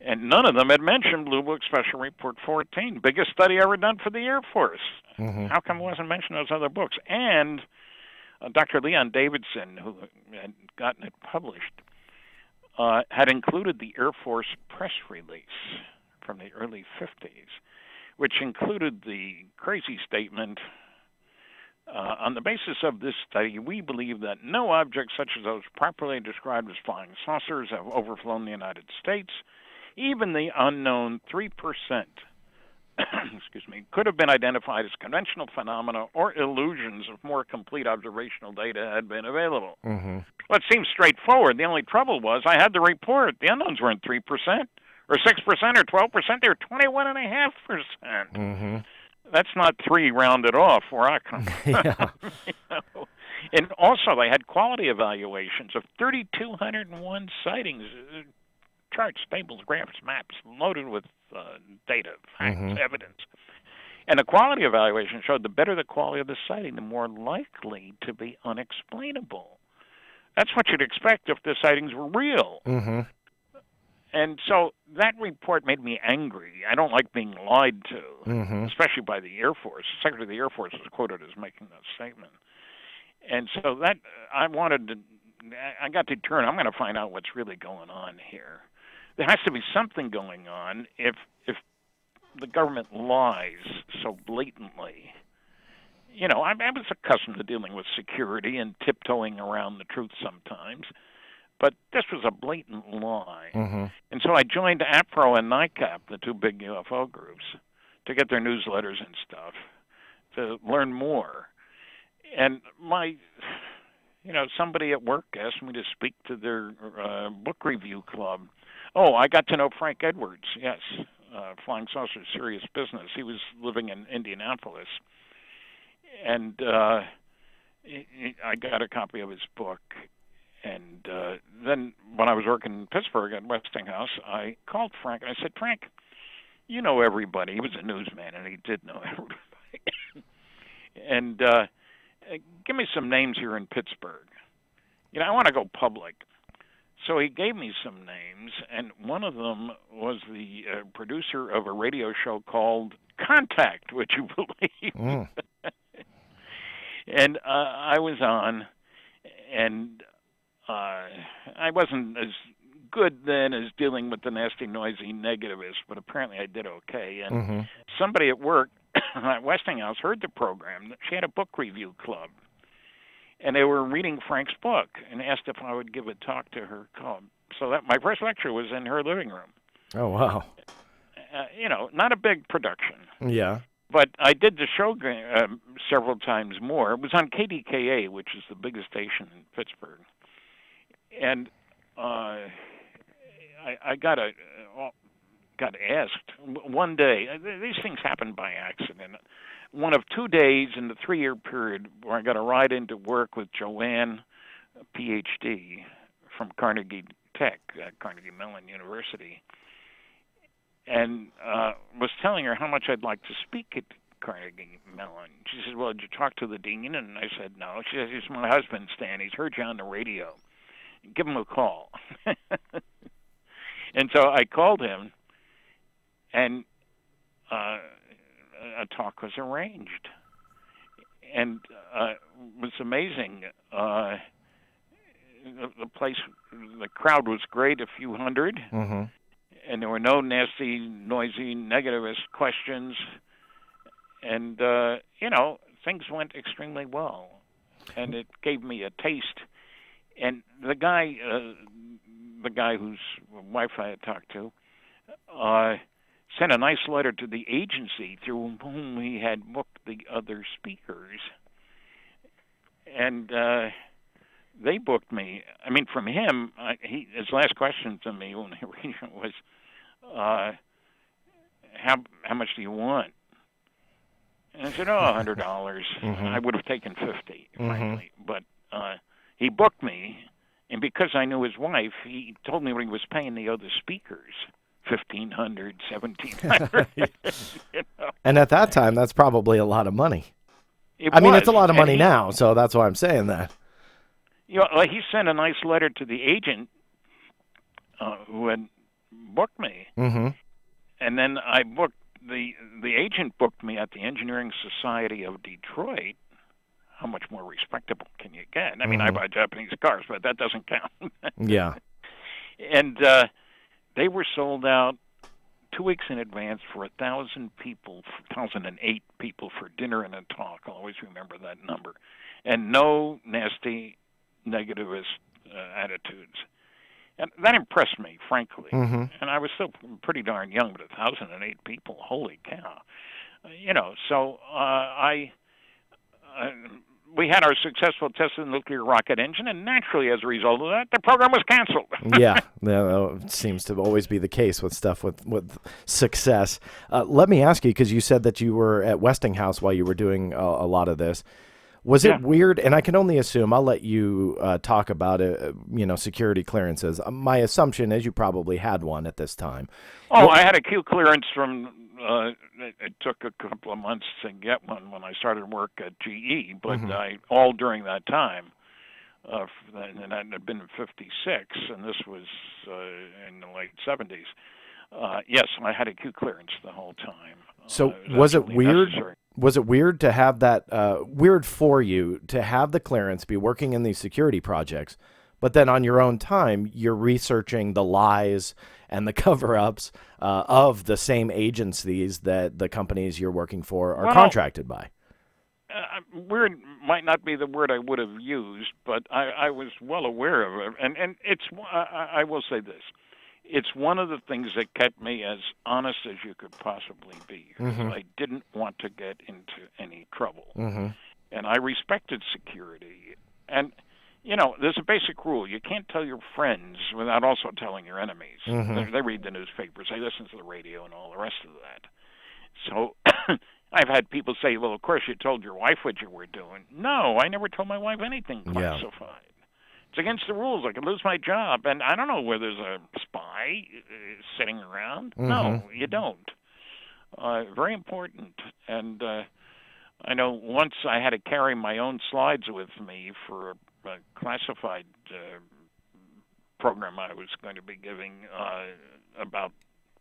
Speaker 2: And none of them had mentioned Blue Book Special Report 14, biggest study ever done for the Air Force. How come it wasn't mentioned in those other books? And Dr. Leon Davidson, who had gotten it published, had included the Air Force press release from the early 50s, which included the crazy statement, on the basis of this study, we believe that no objects such as those properly described as flying saucers have overflown the United States. Even the unknown 3%, could have been identified as conventional phenomena or illusions if more complete observational data had been available. Well, it seems straightforward. The only trouble was I had the report. The unknowns weren't 3%. Or 6% or 12%, they were 21.5%. That's not 3 rounded off where I come from. And also, they had quality evaluations of 3,201 sightings, charts, tables, graphs, maps, loaded with data, facts, evidence. And the quality evaluation showed the better the quality of the sighting, the more likely to be unexplainable. That's what you'd expect if the sightings were real. And so that report made me angry. I don't like being lied to, especially by the Air Force. The Secretary of the Air Force was quoted as making that statement. And so that I got determined. I'm going to find out what's really going on here. There has to be something going on if the government lies so blatantly. I was accustomed to dealing with security and tiptoeing around the truth sometimes. But this was a blatant lie. And so I joined APRO and NICAP, the two big UFO groups, to get their newsletters and stuff, to learn more. And somebody at work asked me to speak to their book review club. Oh, I got to know Frank Edwards, yes, Flying Saucer Serious Business. He was living in Indianapolis. And I got a copy of his book. And then when I was working in Pittsburgh at Westinghouse, I called Frank, and I said, Frank, you know everybody. He was a newsman, and he did know everybody. And give me some names here in Pittsburgh. I want to go public. So he gave me some names, and one of them was the producer of a radio show called Contact, would you believe?
Speaker 1: Mm.
Speaker 2: And I was on, and I wasn't as good then as dealing with the nasty, noisy negativists, but apparently I did okay. And somebody at work at Westinghouse heard the program. She had a book review club, and they were reading Frank's book and asked if I would give a talk to her club. So that my first lecture was in her living room.
Speaker 1: Oh, wow.
Speaker 2: Not a big production.
Speaker 1: Yeah.
Speaker 2: But I did the show several times more. It was on KDKA, which is the biggest station in Pittsburgh. And I got asked one day. These things happen by accident. One of 2 days in the 3-year period where I got a ride into work with Joanne, a PhD from Carnegie Tech, Carnegie Mellon University, and was telling her how much I'd like to speak at Carnegie Mellon. She said, "Well, did you talk to the dean?" And I said, "No." She said, "It's my husband, Stan. He's heard you on the radio. Give him a call." And so I called him, and a talk was arranged. And it was amazing. The crowd was great, a few hundred.
Speaker 1: Mm-hmm.
Speaker 2: And there were no nasty, noisy, negativist questions. And, things went extremely well. And it gave me a taste. And the guy whose wife I had talked to, sent a nice letter to the agency through whom he had booked the other speakers. And they booked me. I mean, from him, his last question to me when he read it was, how much do you want? And I said, $100.
Speaker 1: Mm-hmm.
Speaker 2: I would have taken $50, frankly. But he booked me, and because I knew his wife, he told me what he was paying the other speakers. $1,500, $1,700.
Speaker 1: And at that time, that's probably a lot of money. It's a lot of money now, so that's why I'm saying that.
Speaker 2: He sent a nice letter to the agent who had booked me, and then I booked the agent booked me at the Engineering Society of Detroit. How much more respectable can you get? I mean, I buy Japanese cars, but that doesn't count.
Speaker 1: Yeah,
Speaker 2: and they were sold out 2 weeks in advance for 1,000 people, 1,008 people for dinner and a talk. I'll always remember that number. And no nasty, negativist attitudes. And that impressed me, frankly. And I was still pretty darn young, but 1,008 people, holy cow. So we had our successful test of the nuclear rocket engine, and naturally, as a result of that, the program was canceled.
Speaker 1: Yeah, it seems to always be the case with stuff with success. Let me ask you, because you said that you were at Westinghouse while you were doing a lot of this. Was it weird? And I can only assume, I'll let you talk about it, security clearances. My assumption is you probably had one at this time.
Speaker 2: Oh, I had a Q clearance from, it took a couple of months to get one when I started work at GE, but all during that time, and that had been in 56, and this was in the late 70s. Yes, I had a Q clearance the whole time.
Speaker 1: So was it weird?
Speaker 2: Necessary.
Speaker 1: Was it weird to have that, weird for you to have the clearance, be working in these security projects, but then on your own time, you're researching the lies and the cover-ups of the same agencies that the companies you're working for are contracted by?
Speaker 2: Weird might not be the word I would have used, but I was well aware of it. And it's, I will say this. It's one of the things that kept me as honest as you could possibly be. I didn't want to get into any trouble. And I respected security. And, there's a basic rule. You can't tell your friends without also telling your enemies. They read the newspapers, they listen to the radio and all the rest of that. So I've had people say, well, of course you told your wife what you were doing. No, I never told my wife anything classified. It's against the rules. I could lose my job. And I don't know where there's a spy sitting around. No, you don't. Very important. And I know once I had to carry my own slides with me for a classified program I was going to be giving about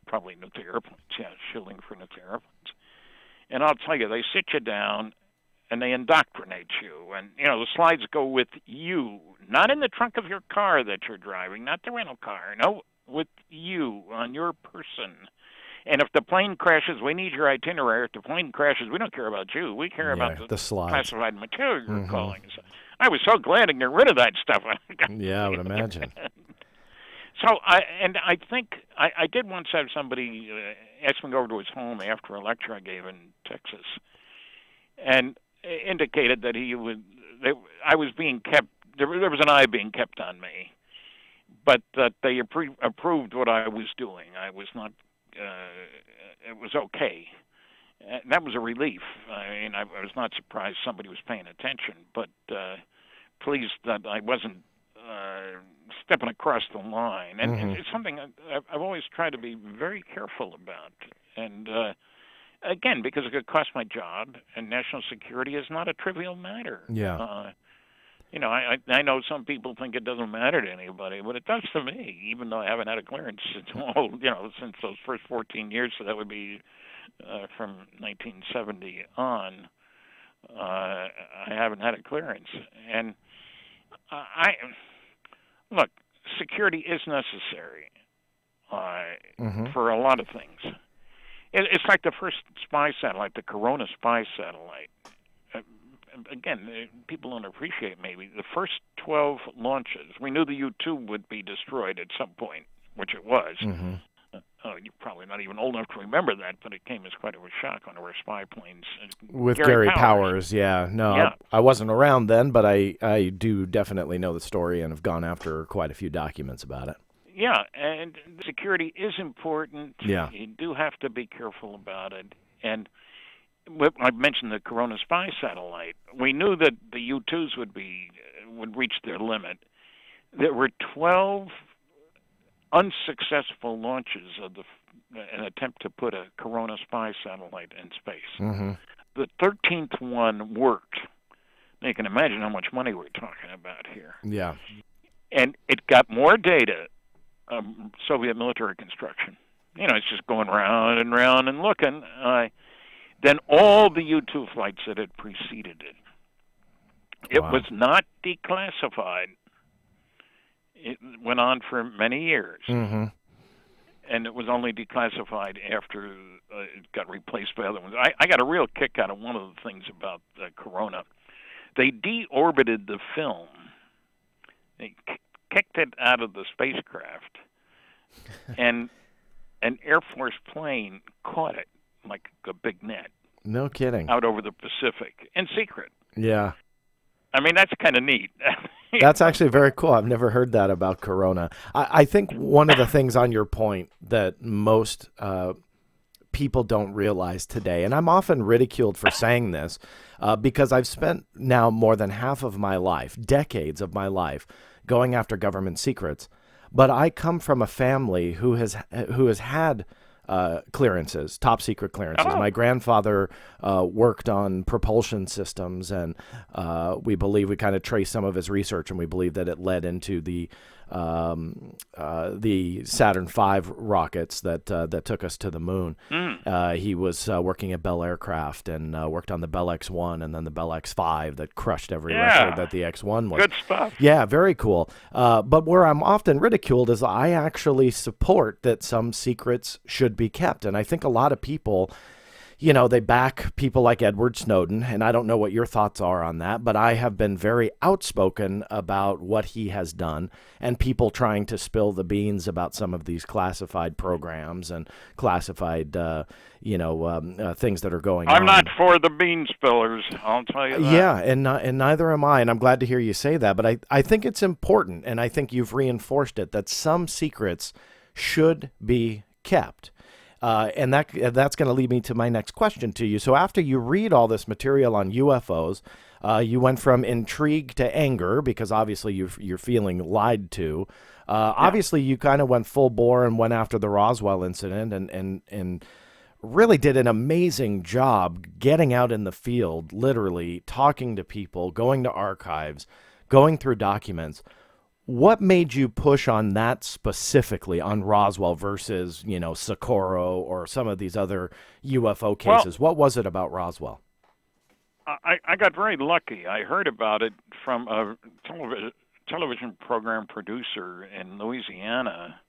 Speaker 2: probably nuclear airplanes, shielding for nuclear airplanes. And I'll tell you, they sit you down and they indoctrinate you. And, the slides go with you, not in the trunk of your car that you're driving, not the rental car, no, with you, on your person. And if the plane crashes, we need your itinerary. If the plane crashes, we don't care about you. We care about the
Speaker 1: slides.
Speaker 2: Classified material you're calling. So I was so glad to get rid of that stuff.
Speaker 1: Yeah, I would imagine.
Speaker 2: So I think I did once have somebody ask me to go over to his home after a lecture I gave in Texas, and indicated that I was being kept. There was an eye being kept on me, but that they approved what I was doing. I was not. It was okay. And that was a relief. I mean, I was not surprised somebody was paying attention, but pleased that I wasn't stepping across the line. And it's something I've always tried to be very careful about. And again, because it could cost my job, and national security is not a trivial matter.
Speaker 1: Yeah.
Speaker 2: I know some people think it doesn't matter to anybody, but it does to me, even though I haven't had a clearance since those first 14 years, so that would be from 1970 on. I haven't had a clearance. And look, security is necessary for a lot of things. It's like the first spy satellite, the Corona spy satellite. Again, people don't appreciate maybe the first 12 launches. We knew the U-2 would be destroyed at some point, which it was. You're probably not even old enough to remember that, but it came as quite of a shock when there were spy planes.
Speaker 1: With Gary Powers, yeah. No, I wasn't around then, but I do definitely know the story and have gone after quite a few documents about it.
Speaker 2: Yeah, and security is important.
Speaker 1: Yeah.
Speaker 2: You do have to be careful about it. And I mentioned the Corona spy satellite. We knew that the U-2s would reach their limit. There were 12 unsuccessful launches of an attempt to put a Corona spy satellite in space. The 13th one worked. Now you can imagine how much money we're talking about here.
Speaker 1: Yeah.
Speaker 2: And it got more data, Soviet military construction. It's just going round and round and looking. Than all the U-2 flights that had preceded it. It was not declassified. It went on for many years. And it was only declassified after it got replaced by other ones. I got a real kick out of one of the things about Corona. They deorbited the film. They kicked it out of the spacecraft, and an Air Force plane caught it like a big net.
Speaker 1: No kidding.
Speaker 2: Out over the Pacific in secret.
Speaker 1: Yeah.
Speaker 2: I mean, that's kind of neat.
Speaker 1: That's actually very cool. I've never heard that about Corona. I think one of the things on your point that most people don't realize today, and I'm often ridiculed for saying this, because I've spent now more than half of my life, decades of my life, going after government secrets. But I come from a family who has had clearances, top secret clearances. My grandfather worked on propulsion systems, and we kind of traced some of his research, and we believe that it led into the Saturn V rockets that took us to the moon. He was working at Bell Aircraft and worked on the Bell X-1 and then the Bell X-5 that crushed every record that the X-1 was.
Speaker 2: Good stuff.
Speaker 1: Yeah, very cool. But where I'm often ridiculed is I actually support that some secrets should be kept. And I think a lot of people, they back people like Edward Snowden, and I don't know what your thoughts are on that, but I have been very outspoken about what he has done and people trying to spill the beans about some of these classified programs and classified, things that are going on.
Speaker 2: I'm not for the bean spillers, I'll tell you that.
Speaker 1: Yeah, and neither am I, and I'm glad to hear you say that, but I think it's important, and I think you've reinforced it, that some secrets should be kept. And that's going to lead me to my next question to you. So after you read all this material on UFOs, you went from intrigue to anger because obviously you're feeling lied to. Obviously, you kind of went full bore and went after the Roswell incident and really did an amazing job getting out in the field, literally talking to people, going to archives, going through documents. What made you push on that specifically, on Roswell versus, Socorro or some of these other UFO cases? What was it about Roswell?
Speaker 2: I got very lucky. I heard about it from a television program producer in Louisiana.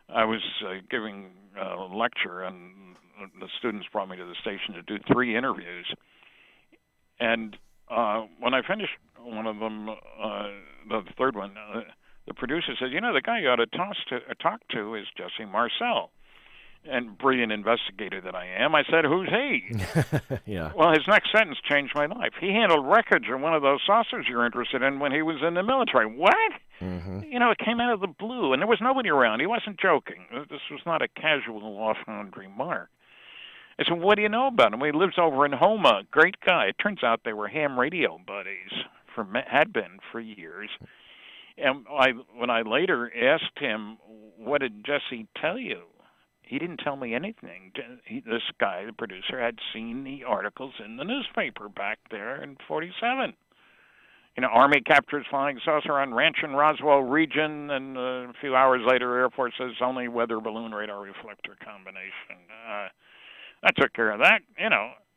Speaker 2: I was giving a lecture, and the students brought me to the station to do 3 interviews. And when I finished one of them, the third one, the producer said, the guy you ought to talk to is Jesse Marcel. And brilliant investigator that I am, I said, who's he?
Speaker 1: Yeah.
Speaker 2: Well, his next sentence changed my life. He handled records on one of those saucers you're interested in when he was in the military. What?
Speaker 1: Mm-hmm.
Speaker 2: It came out of the blue, and there was nobody around. He wasn't joking. This was not a casual, offhand remark. I said, what do you know about him? He lives over in Homa. Great guy. It turns out they were ham radio buddies, had been for years. And when I later asked him, what did Jesse tell you? He didn't tell me anything. This guy, the producer, had seen the articles in the newspaper back there in 47. Army captures flying saucer on ranch in Roswell region, and a few hours later, Air Force says only weather balloon radar reflector combination. I took care of that,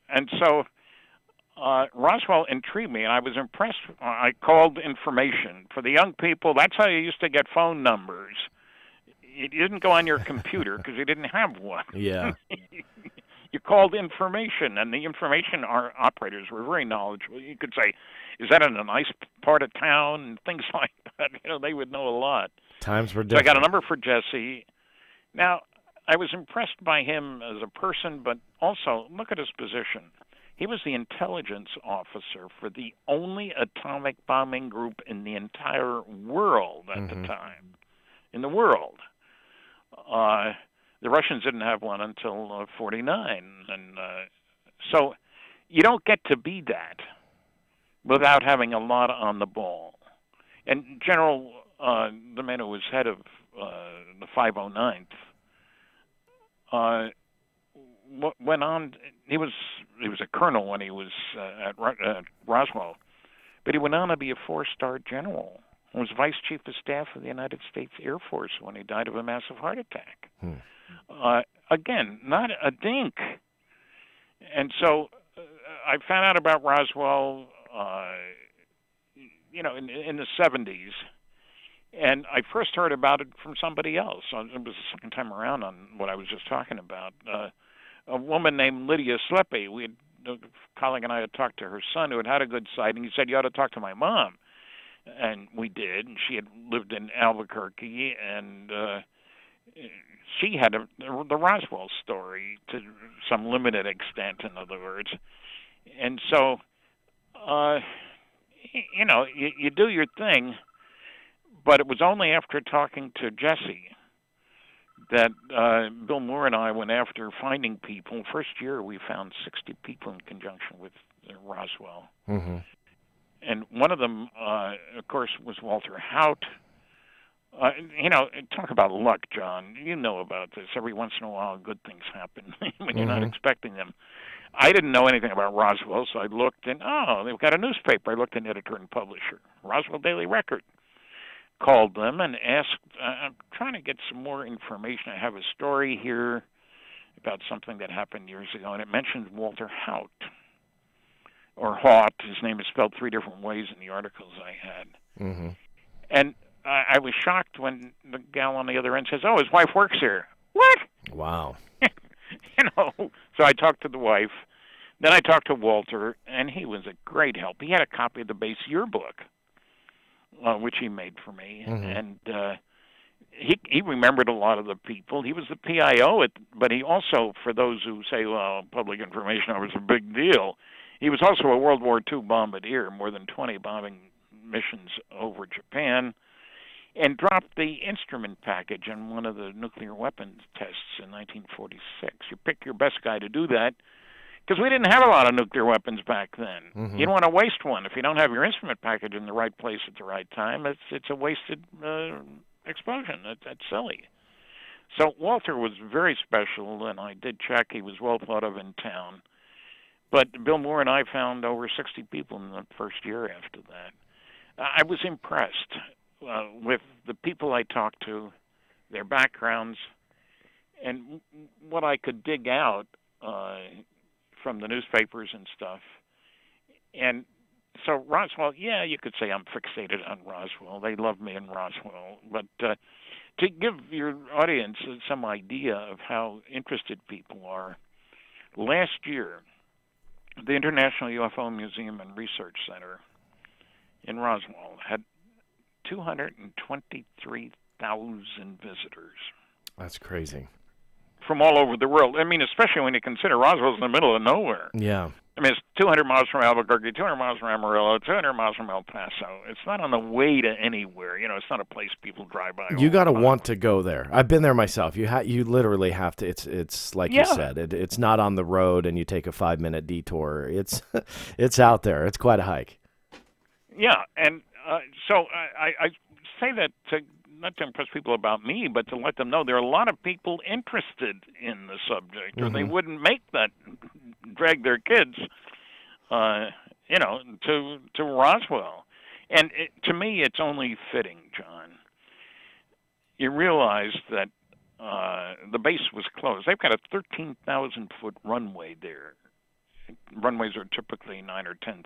Speaker 2: And so Roswell intrigued me, and I was impressed. I called information. For the young people, that's how you used to get phone numbers. You didn't go on your computer because you didn't have one.
Speaker 1: Yeah.
Speaker 2: You called information, and the information operators were very knowledgeable. You could say, is that in a nice part of town, and things like that. They would know a lot.
Speaker 1: Times were different.
Speaker 2: So I got a number for Jesse. Now, I was impressed by him as a person, but also, look at his position. He was the intelligence officer for the only atomic bombing group in the entire world at the time. In the world. The Russians didn't have one until 49. And so you don't get to be that without having a lot on the ball. And General, the man who was head of the 509th, went on. He was a colonel when he was at Roswell, but he went on to be a 4-star general. He was vice chief of staff of the United States Air Force when he died of a massive heart attack. Again, not a dink. And so I found out about Roswell, in the 70s. And I first heard about it from somebody else. It was the second time around on what I was just talking about. A woman named Lydia Sleppy. A colleague and I had talked to her son who had a good sighting. He said, you ought to talk to my mom. And we did. And she had lived in Albuquerque, and she had the Roswell story to some limited extent, in other words. And so, you do your thing, but it was only after talking to Jesse that Bill Moore and I went after finding people. First year, we found 60 people in conjunction with Roswell.
Speaker 1: Mm-hmm.
Speaker 2: And one of them, of course, was Walter Haut. Talk about luck, John. You know about this. Every once in a while, good things happen when you're not expecting them. I didn't know anything about Roswell, so I looked, and, they've got a newspaper. I looked at editor and publisher, Roswell Daily Record. Called them and asked, I'm trying to get some more information. I have a story here about something that happened years ago, and it mentions Walter Haut. Or Haut. His name is spelled 3 different ways in the articles I had.
Speaker 1: Mm-hmm.
Speaker 2: And I was shocked when the gal on the other end says, his wife works here. What?
Speaker 1: Wow.
Speaker 2: So I talked to the wife. Then I talked to Walter, and he was a great help. He had a copy of the base yearbook, which he made for me. And he remembered a lot of the people. He was the PIO, but he also, for those who say, public information was a big deal, he was also a World War II bombardier, more than 20 bombing missions over Japan, and dropped the instrument package in one of the nuclear weapons tests in 1946. You pick your best guy to do that, because we didn't have a lot of nuclear weapons back then. You don't want to waste one. If you don't have your instrument package in the right place at the right time, it's a wasted explosion. That's silly. So Walter was very special, and I did check. He was well thought of in town. But Bill Moore and I found over 60 people in the first year after that. I was impressed. with the people I talked to, their backgrounds, and what I could dig out from the newspapers and stuff. And so Roswell, yeah, you could say I'm fixated on Roswell. They love me in Roswell. But to give your audience some idea of how interested people are, last year, the International UFO Museum and Research Center in Roswell had 223,000 visitors.
Speaker 1: That's crazy.
Speaker 2: From all over the world. I mean, especially when you consider Roswell's in the middle of nowhere.
Speaker 1: Yeah.
Speaker 2: I mean, it's 200 miles from Albuquerque, 200 miles from Amarillo, 200 miles from El Paso. It's not on the way to anywhere. You know, it's not a place people drive by.
Speaker 1: You got to want to go there. I've been there myself. You literally have to. It's like you said. It's not on the road and you take a 5-minute detour. It's it's out there. It's quite a hike.
Speaker 2: Yeah, and so I say that not to impress people about me, but to let them know there are a lot of people interested in the subject, or they wouldn't make that drag their kids, to Roswell. And to me, it's only fitting, John. You realize that the base was closed. They've got a 13,000-foot runway there. Runways are typically 9,000 or 10,000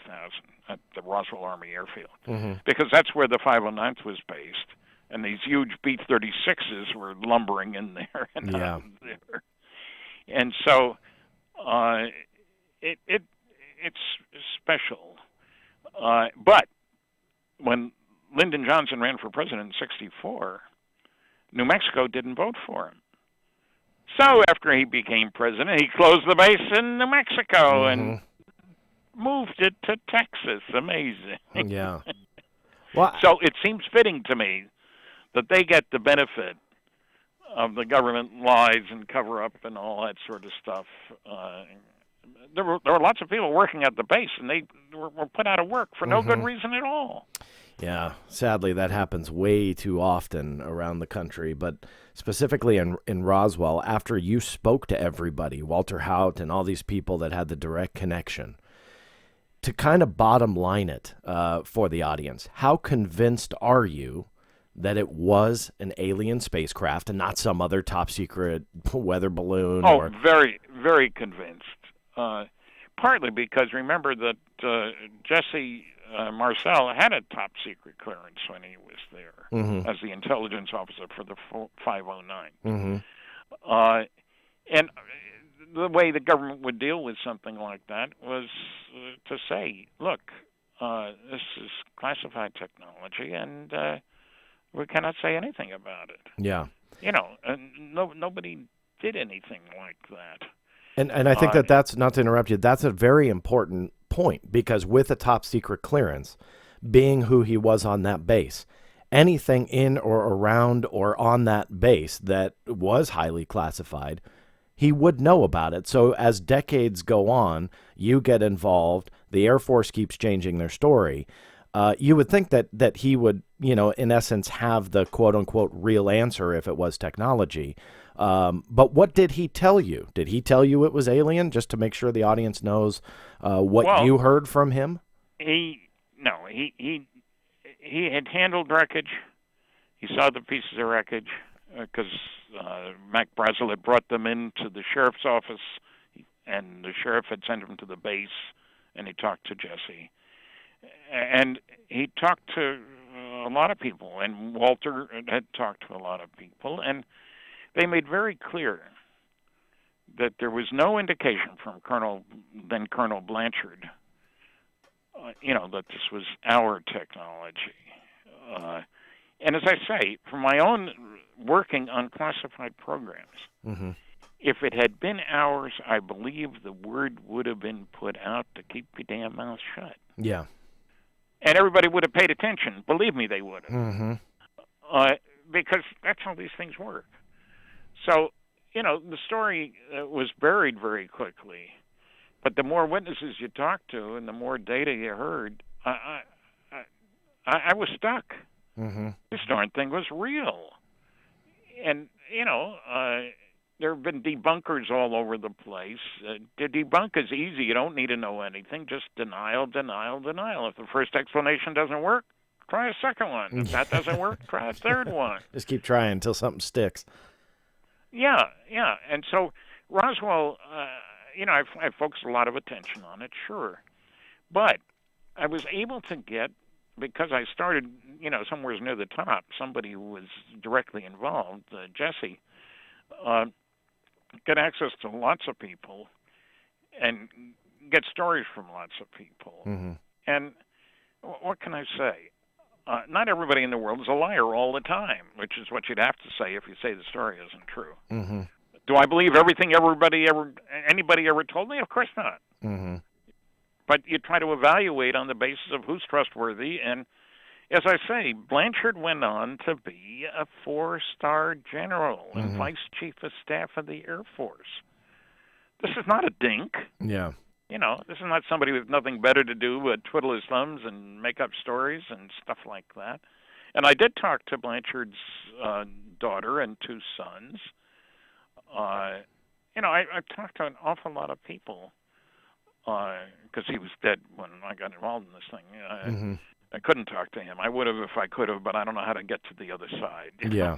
Speaker 2: at the Roswell Army Airfield, because that's where the 509th was based. And these huge B-36s were lumbering in there and out there. And so it's special. But when Lyndon Johnson ran for president in 1964, New Mexico didn't vote for him. So after he became president, he closed the base in New Mexico and moved it to Texas. Amazing.
Speaker 1: Yeah. Well,
Speaker 2: so it seems fitting to me that they get the benefit of the government lies and cover-up and all that sort of stuff. There were lots of people working at the base, and they were put out of work for no good reason at all.
Speaker 1: Yeah, sadly, that happens way too often around the country, but specifically in Roswell, after you spoke to everybody, Walter Haut and all these people that had the direct connection, to kind of bottom line it for the audience, how convinced are you that it was an alien spacecraft and not some other top-secret weather balloon?
Speaker 2: Oh, very, very convinced. Partly because remember that Jesse Marcel had a top-secret clearance when he was there as the intelligence officer for the 509. And the way the government would deal with something like that was to say, look, this is classified technology, and we cannot say anything about it.
Speaker 1: Yeah.
Speaker 2: And nobody did anything like that.
Speaker 1: And I think that's, not to interrupt you, that's a very important point, because with a top secret clearance, being who he was on that base, anything in or around or on that base that was highly classified, he would know about it. So as decades go on, you get involved, the Air Force keeps changing their story. You would think that he would, in essence, have the quote-unquote real answer if it was technology. But what did he tell you? Did he tell you it was alien, just to make sure the audience knows what you heard from him?
Speaker 2: He had handled wreckage. He saw the pieces of wreckage because Mac Brazel had brought them into the sheriff's office, and the sheriff had sent him to the base, and he talked to Jesse. And he talked to a lot of people, and Walter had talked to a lot of people, and they made very clear that there was no indication from then Colonel Blanchard, that this was our technology. And as I say, from my own working on classified programs, if it had been ours, I believe the word would have been put out to keep your damn mouth shut.
Speaker 1: Yeah.
Speaker 2: And everybody would have paid attention. Believe me, they would have. Because that's how these things work. So, the story was buried very quickly. But the more witnesses you talked to and the more data you heard, I was stuck. This darn thing was real. And, there have been debunkers all over the place. To debunk is easy. You don't need to know anything. Just denial, denial, denial. If the first explanation doesn't work, try a second one. If that doesn't work, try a third one.
Speaker 1: Just keep trying until something sticks.
Speaker 2: Yeah. And so Roswell, I focused a lot of attention on it, sure. But I was able to get, because I started, somewhere near the top, somebody who was directly involved, Jesse, get access to lots of people and get stories from lots of people.
Speaker 1: Mm-hmm.
Speaker 2: And what can I say? Not everybody in the world is a liar all the time, which is what you'd have to say if you say the story isn't true.
Speaker 1: Mm-hmm.
Speaker 2: Do I believe everything anybody ever told me? Of course not.
Speaker 1: Mm-hmm.
Speaker 2: But you try to evaluate on the basis of who's trustworthy. And as I say, Blanchard went on to be a 4-star general and vice chief of staff of the Air Force. This is not a dink.
Speaker 1: Yeah.
Speaker 2: This is not somebody with nothing better to do but twiddle his thumbs and make up stories and stuff like that. And I did talk to Blanchard's daughter and 2 sons. I talked to an awful lot of people because he was dead when I got involved in this thing. I couldn't talk to him. I would have if I could have, but I don't know how to get to the other side.
Speaker 1: Yeah.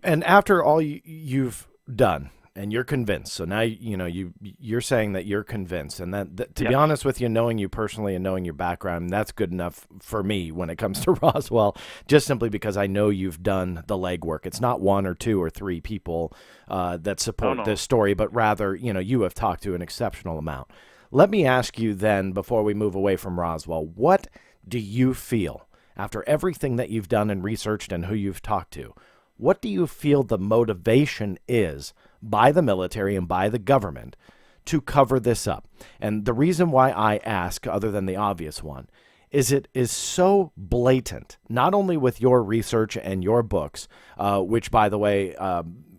Speaker 1: And after all you've done, and you're convinced, so now you're saying that you're convinced, and that to be honest with you, knowing you personally and knowing your background, that's good enough for me when it comes to Roswell, just simply because I know you've done the legwork. It's not 1 or 2 or 3 people that support this story, but rather, you have talked to an exceptional amount. Let me ask you then, before we move away from Roswell, what do you feel, after everything that you've done and researched and who you've talked to, what do you feel the motivation is by the military and by the government to cover this up? And the reason why I ask, other than the obvious one, is it is so blatant, not only with your research and your books, which, by the way,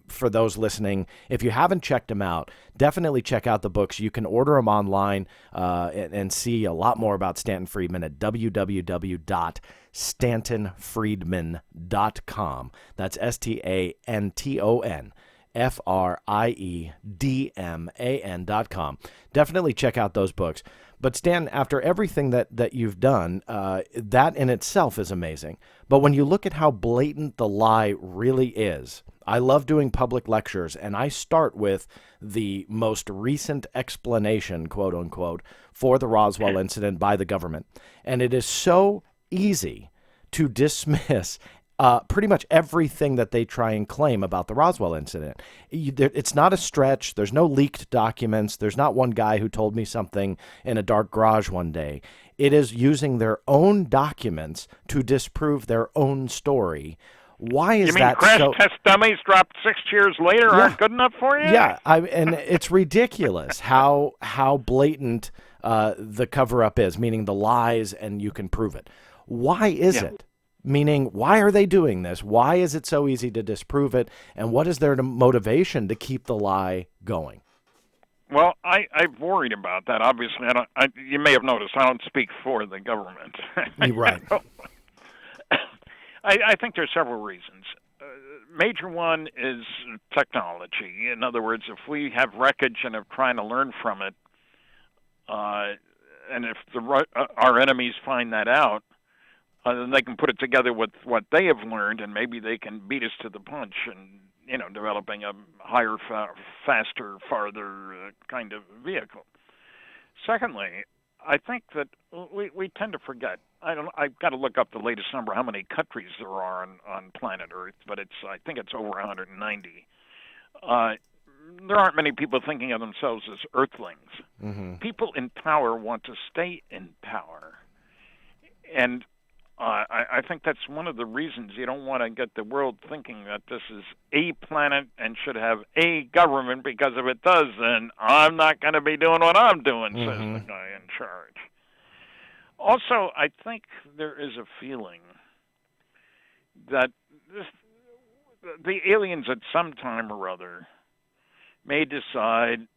Speaker 1: for those listening, if you haven't checked them out, definitely check out the books. You can order them online and see a lot more about Stanton Friedman at www.stantonfriedman.com. That's StantonFriedman.com. Definitely check out those books. But Stan, after everything that you've done, that in itself is amazing. But when you look at how blatant the lie really is, I love doing public lectures, and I start with the most recent explanation, quote unquote, for the Roswell incident by the government. And it is so easy to dismiss pretty much everything that they try and claim about the Roswell incident. It's not a stretch. There's no leaked documents. There's not one guy who told me something in a dark garage one day. It is using their own documents to disprove their own story. Why is that? You mean
Speaker 2: crash test dummies dropped 6 years later aren't good enough for you?
Speaker 1: Yeah, and it's ridiculous how blatant the cover-up is, meaning the lies, and you can prove it. Why is it? Meaning, why are they doing this? Why is it so easy to disprove it? And what is their motivation to keep the lie going?
Speaker 2: Well, I've worried about that. Obviously, you may have noticed I don't speak for the government.
Speaker 1: Right.
Speaker 2: I think there's several reasons. Major one is technology. In other words, if we have wreckage and are trying to learn from it, and if our enemies find that out, then they can put it together with what they have learned, and maybe they can beat us to the punch and, developing a higher, faster, farther kind of vehicle. Secondly, I think that we tend to forget. I've got to look up the latest number, how many countries there are on planet Earth, but I think it's over 190. There aren't many people thinking of themselves as Earthlings.
Speaker 1: Mm-hmm.
Speaker 2: People in power want to stay in power, and I think that's one of the reasons you don't want to get the world thinking that this is a planet and should have a government, because if it does, then I'm not going to be doing what I'm doing, says the guy in charge. Also, I think there is a feeling that the aliens at some time or other may decide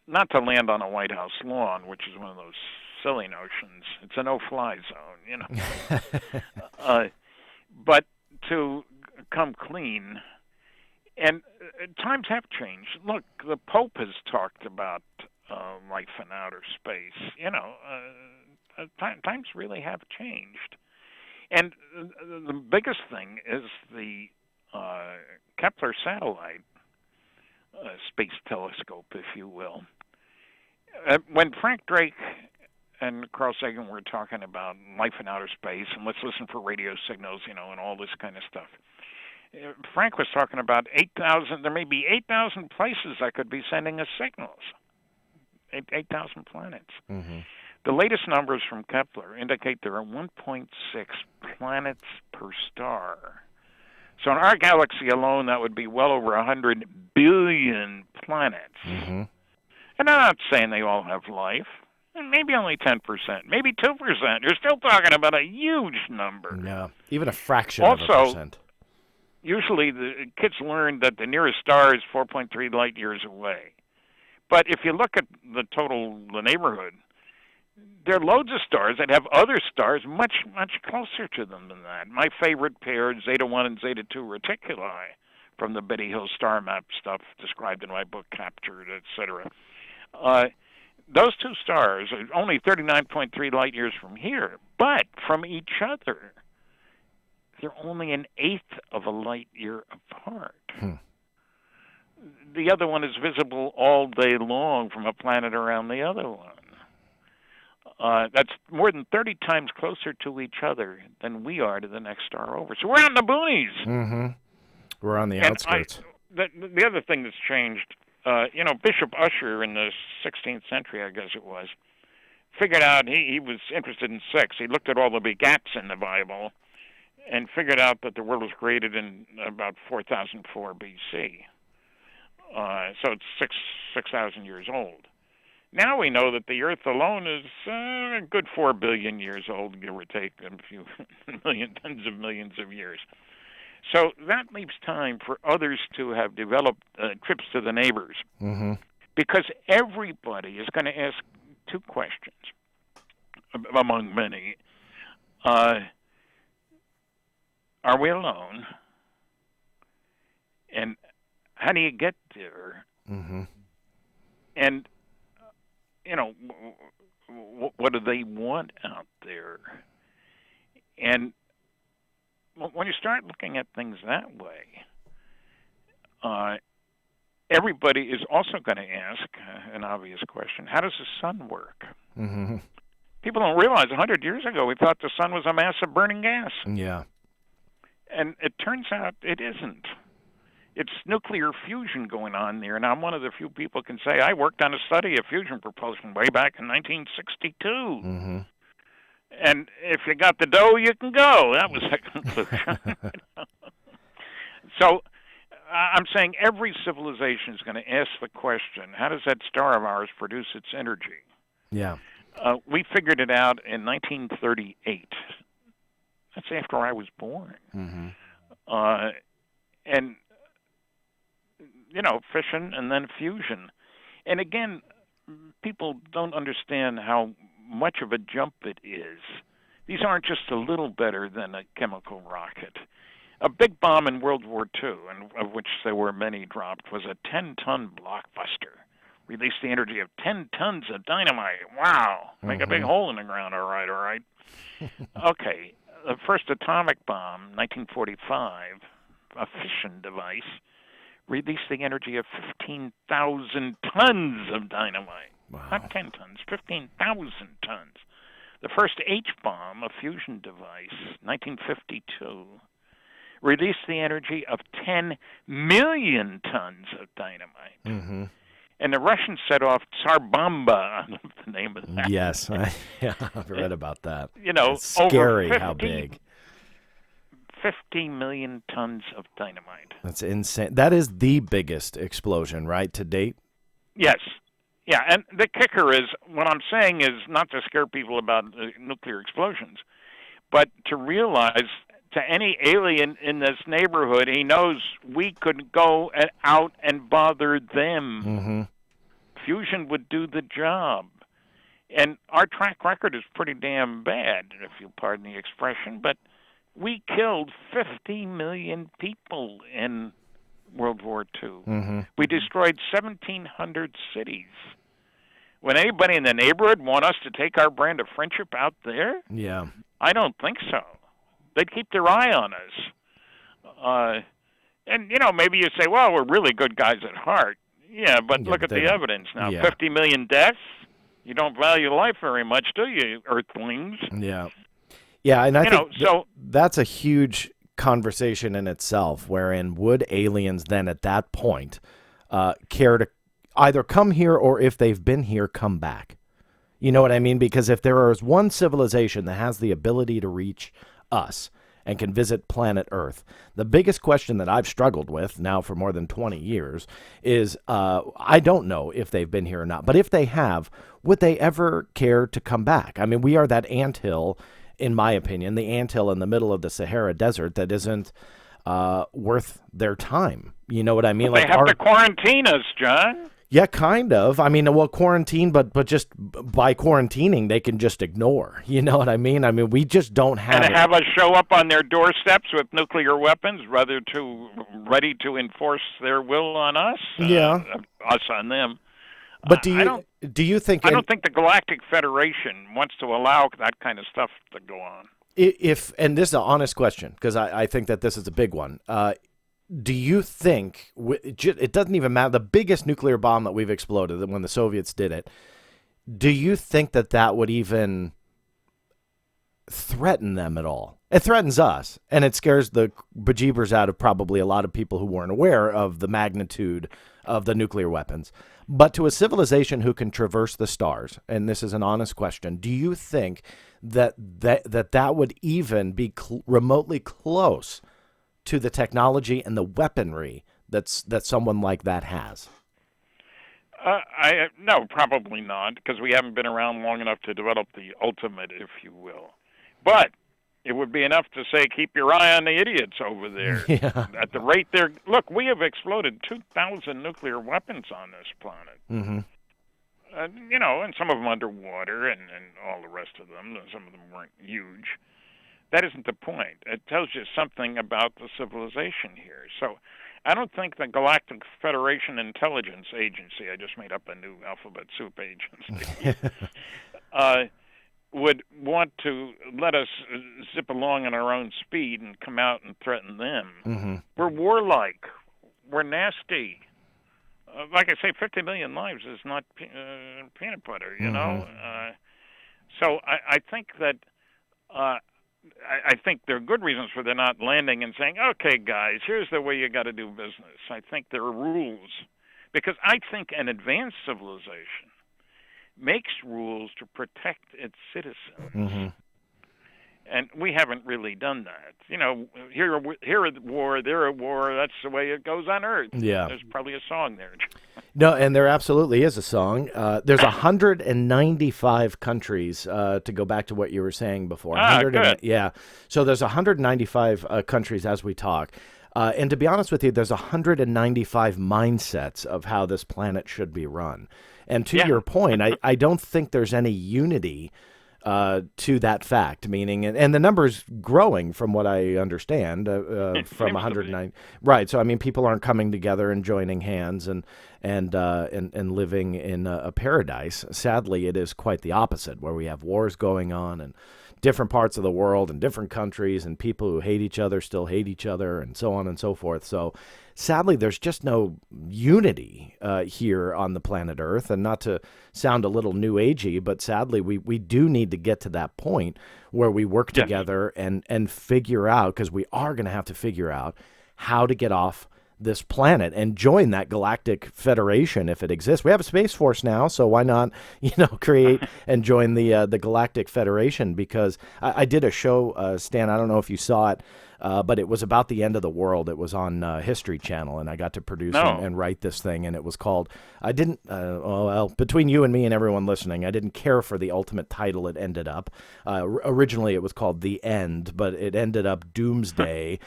Speaker 2: not to land on a White House lawn, which is one of those silly notions. It's a no-fly zone, but to come clean. And times have changed. Look, the Pope has talked about life in outer space. Times really have changed. And the biggest thing is the Kepler satellite space telescope, if you will. When Frank Drake and Carl Sagan were talking about life in outer space, and let's listen for radio signals, and all this kind of stuff, Frank was talking about 8,000. There may be 8,000 places I could be sending us signals. 8,000 planets.
Speaker 1: Mm-hmm.
Speaker 2: The latest numbers from Kepler indicate there are 1.6 planets per star. So in our galaxy alone, that would be well over 100 billion planets.
Speaker 1: Mm-hmm.
Speaker 2: And I'm not saying they all have life. Maybe only 10%, maybe 2%. You're still talking about a huge number.
Speaker 1: Yeah, even a fraction of a percent.
Speaker 2: Usually the kids learn that the nearest star is 4.3 light years away. But if you look at the neighborhood, there are loads of stars that have other stars much, much closer to them than that. My favorite pair, Zeta 1 and Zeta 2 Reticuli, from the Betty Hill star map stuff described in my book, Captured, etc. Those two stars are only 39.3 light years from here, but from each other, they're only an eighth of a light year apart. The other one is visible all day long from a planet around the other one. That's more than 30 times closer to each other than we are to the next star over. So we're out in the boonies.
Speaker 1: Mm-hmm. We're on the outskirts.
Speaker 2: The other thing that's changed, Bishop Ussher in the 16th century, I guess it was, figured out he was interested in sex. He looked at all the begats in the Bible and figured out that the world was created in about 4004 B.C. So it's 6,000 years old. Now we know that the Earth alone is a good 4 billion years old, give or take a few tens of millions of years. So that leaves time for others to have developed trips to the neighbors.
Speaker 1: Mm-hmm.
Speaker 2: Because everybody is going to ask two questions, among many. Are we alone? And how do you get there?
Speaker 1: Mm-hmm.
Speaker 2: And, what do they want out there? And when you start looking at things that way, everybody is also going to ask an obvious question: how does the sun work?
Speaker 1: Mm-hmm.
Speaker 2: People don't realize 100 years ago we thought the sun was a mass of burning gas.
Speaker 1: Yeah.
Speaker 2: And it turns out it isn't. It's nuclear fusion going on there. And I'm one of the few people who can say I worked on a study of fusion propulsion way back in 1962.
Speaker 1: Mm-hmm.
Speaker 2: And if you got the dough, you can go. That was the conclusion. So I'm saying every civilization is going to ask the question, how does that star of ours produce its energy?
Speaker 1: Yeah.
Speaker 2: We figured it out in 1938. That's after I was born.
Speaker 1: Mm-hmm.
Speaker 2: And, fission and then fusion. And again, people don't understand how much of a jump it is. These aren't just a little better than a chemical rocket. A big bomb in World War II, and of which there were many dropped, was a 10-ton blockbuster. Released the energy of 10 tons of dynamite. Wow. Make a big hole in the ground. All right. Okay. The first atomic bomb, 1945, a fission device, released the energy of 15,000 tons of dynamite.
Speaker 1: Wow.
Speaker 2: Not 10 tons, 15,000 tons. The first H-bomb, a fusion device, 1952, released the energy of 10 million tons of dynamite.
Speaker 1: Mm-hmm.
Speaker 2: And the Russians set off Tsar Bomba, the name of that.
Speaker 1: Yes, I've read about that.
Speaker 2: It's
Speaker 1: scary
Speaker 2: over 50,
Speaker 1: how big.
Speaker 2: 50 million tons of dynamite.
Speaker 1: That's insane. That is the biggest explosion, right, to date?
Speaker 2: Yes. Yeah, and the kicker is, what I'm saying is not to scare people about nuclear explosions, but to realize to any alien in this neighborhood, he knows we could go out and bother them.
Speaker 1: Mm-hmm.
Speaker 2: Fusion would do the job. And our track record is pretty damn bad, if you'll pardon the expression, but we killed 50 million people in World War II.
Speaker 1: Mm-hmm.
Speaker 2: We destroyed 1,700 cities. Would anybody in the neighborhood want us to take our brand of friendship out there?
Speaker 1: Yeah.
Speaker 2: I don't think so. They'd keep their eye on us. And, maybe you say, well, we're really good guys at heart. Yeah, but look at the evidence now.
Speaker 1: Yeah.
Speaker 2: 50 million deaths. You don't value life very much, do you, Earthlings?
Speaker 1: Yeah. Yeah, and I think that's a huge conversation in itself, wherein would aliens then at that point care to either come here or if they've been here, come back? You know what I mean? Because if there is one civilization that has the ability to reach us and can visit planet Earth, the biggest question that I've struggled with now for more than 20 years is I don't know if they've been here or not, but if they have, would they ever care to come back? I mean, we are that anthill, in my opinion, the anthill in the middle of the Sahara Desert that isn't worth their time. You know what I mean?
Speaker 2: They have to quarantine us, John.
Speaker 1: Yeah, kind of. I mean, well, quarantine, but just by quarantining, they can just ignore. You know what I mean? I mean, we just don't have...
Speaker 2: And have us show up on their doorsteps with nuclear weapons, ready to enforce their will on us?
Speaker 1: Yeah.
Speaker 2: Us on them.
Speaker 1: But do you think...
Speaker 2: I don't think the Galactic Federation wants to allow that kind of stuff to go on.
Speaker 1: And this is an honest question, because I think that this is a big one. Do you think, it doesn't even matter, the biggest nuclear bomb that we've exploded, when the Soviets did it, do you think that would even threaten them at all? It threatens us, and it scares the bejeebers out of probably a lot of people who weren't aware of the magnitude of the nuclear weapons. But to a civilization who can traverse the stars, and this is an honest question, do you think that would even be remotely close to the technology and the weaponry that someone like that has?
Speaker 2: No, probably not, because we haven't been around long enough to develop the ultimate, if you will. But it would be enough to say, keep your eye on the idiots over there.
Speaker 1: Yeah.
Speaker 2: At the rate they're... Look, we have exploded 2,000 nuclear weapons on this planet.
Speaker 1: Mm-hmm.
Speaker 2: And some of them underwater and all the rest of them. Some of them weren't huge. That isn't the point. It tells you something about the civilization here. So I don't think the Galactic Federation Intelligence Agency, I just made up a new alphabet soup agency, would want to let us zip along at our own speed and come out and threaten them.
Speaker 1: Mm-hmm.
Speaker 2: We're warlike. We're nasty. Like I say, 50 million lives is not peanut butter, you know? So I think that... I think there are good reasons for they're not landing and saying, okay, guys, here's the way you got to do business. I think there are rules. Because I think an advanced civilization makes rules to protect its citizens.
Speaker 1: Mm-hmm.
Speaker 2: And we haven't really done that. Here at war, there at war, that's the way it goes on Earth.
Speaker 1: Yeah.
Speaker 2: There's probably a song there.
Speaker 1: No, and there absolutely is a song. There's 195 countries, to go back to what you were saying before.
Speaker 2: Good.
Speaker 1: Yeah. So there's 195 countries as we talk. And to be honest with you, there's 195 mindsets of how this planet should be run. And to your point, I don't think there's any unity to that fact, meaning, and the number's growing from what I understand, from 109. Right. So, I mean, people aren't coming together and joining hands and living in a paradise. Sadly, it is quite the opposite, where we have wars going on and different parts of the world and different countries, and people who hate each other still hate each other, and so on and so forth. So sadly, there's just no unity here on the planet Earth. And not to sound a little new agey, but sadly, we do need to get to that point where we work together and figure out, because we are going to have to figure out how to get off this planet and join that Galactic Federation if it exists. We have a Space Force now, so why not, create and join the Galactic Federation? Because I did a show, Stan, I don't know if you saw it, but it was about the end of the world. It was on History Channel, and I got to produce and write this thing, and it was called, between you and me and everyone listening, I didn't care for the ultimate title it ended up. Originally, it was called The End, but it ended up Doomsday,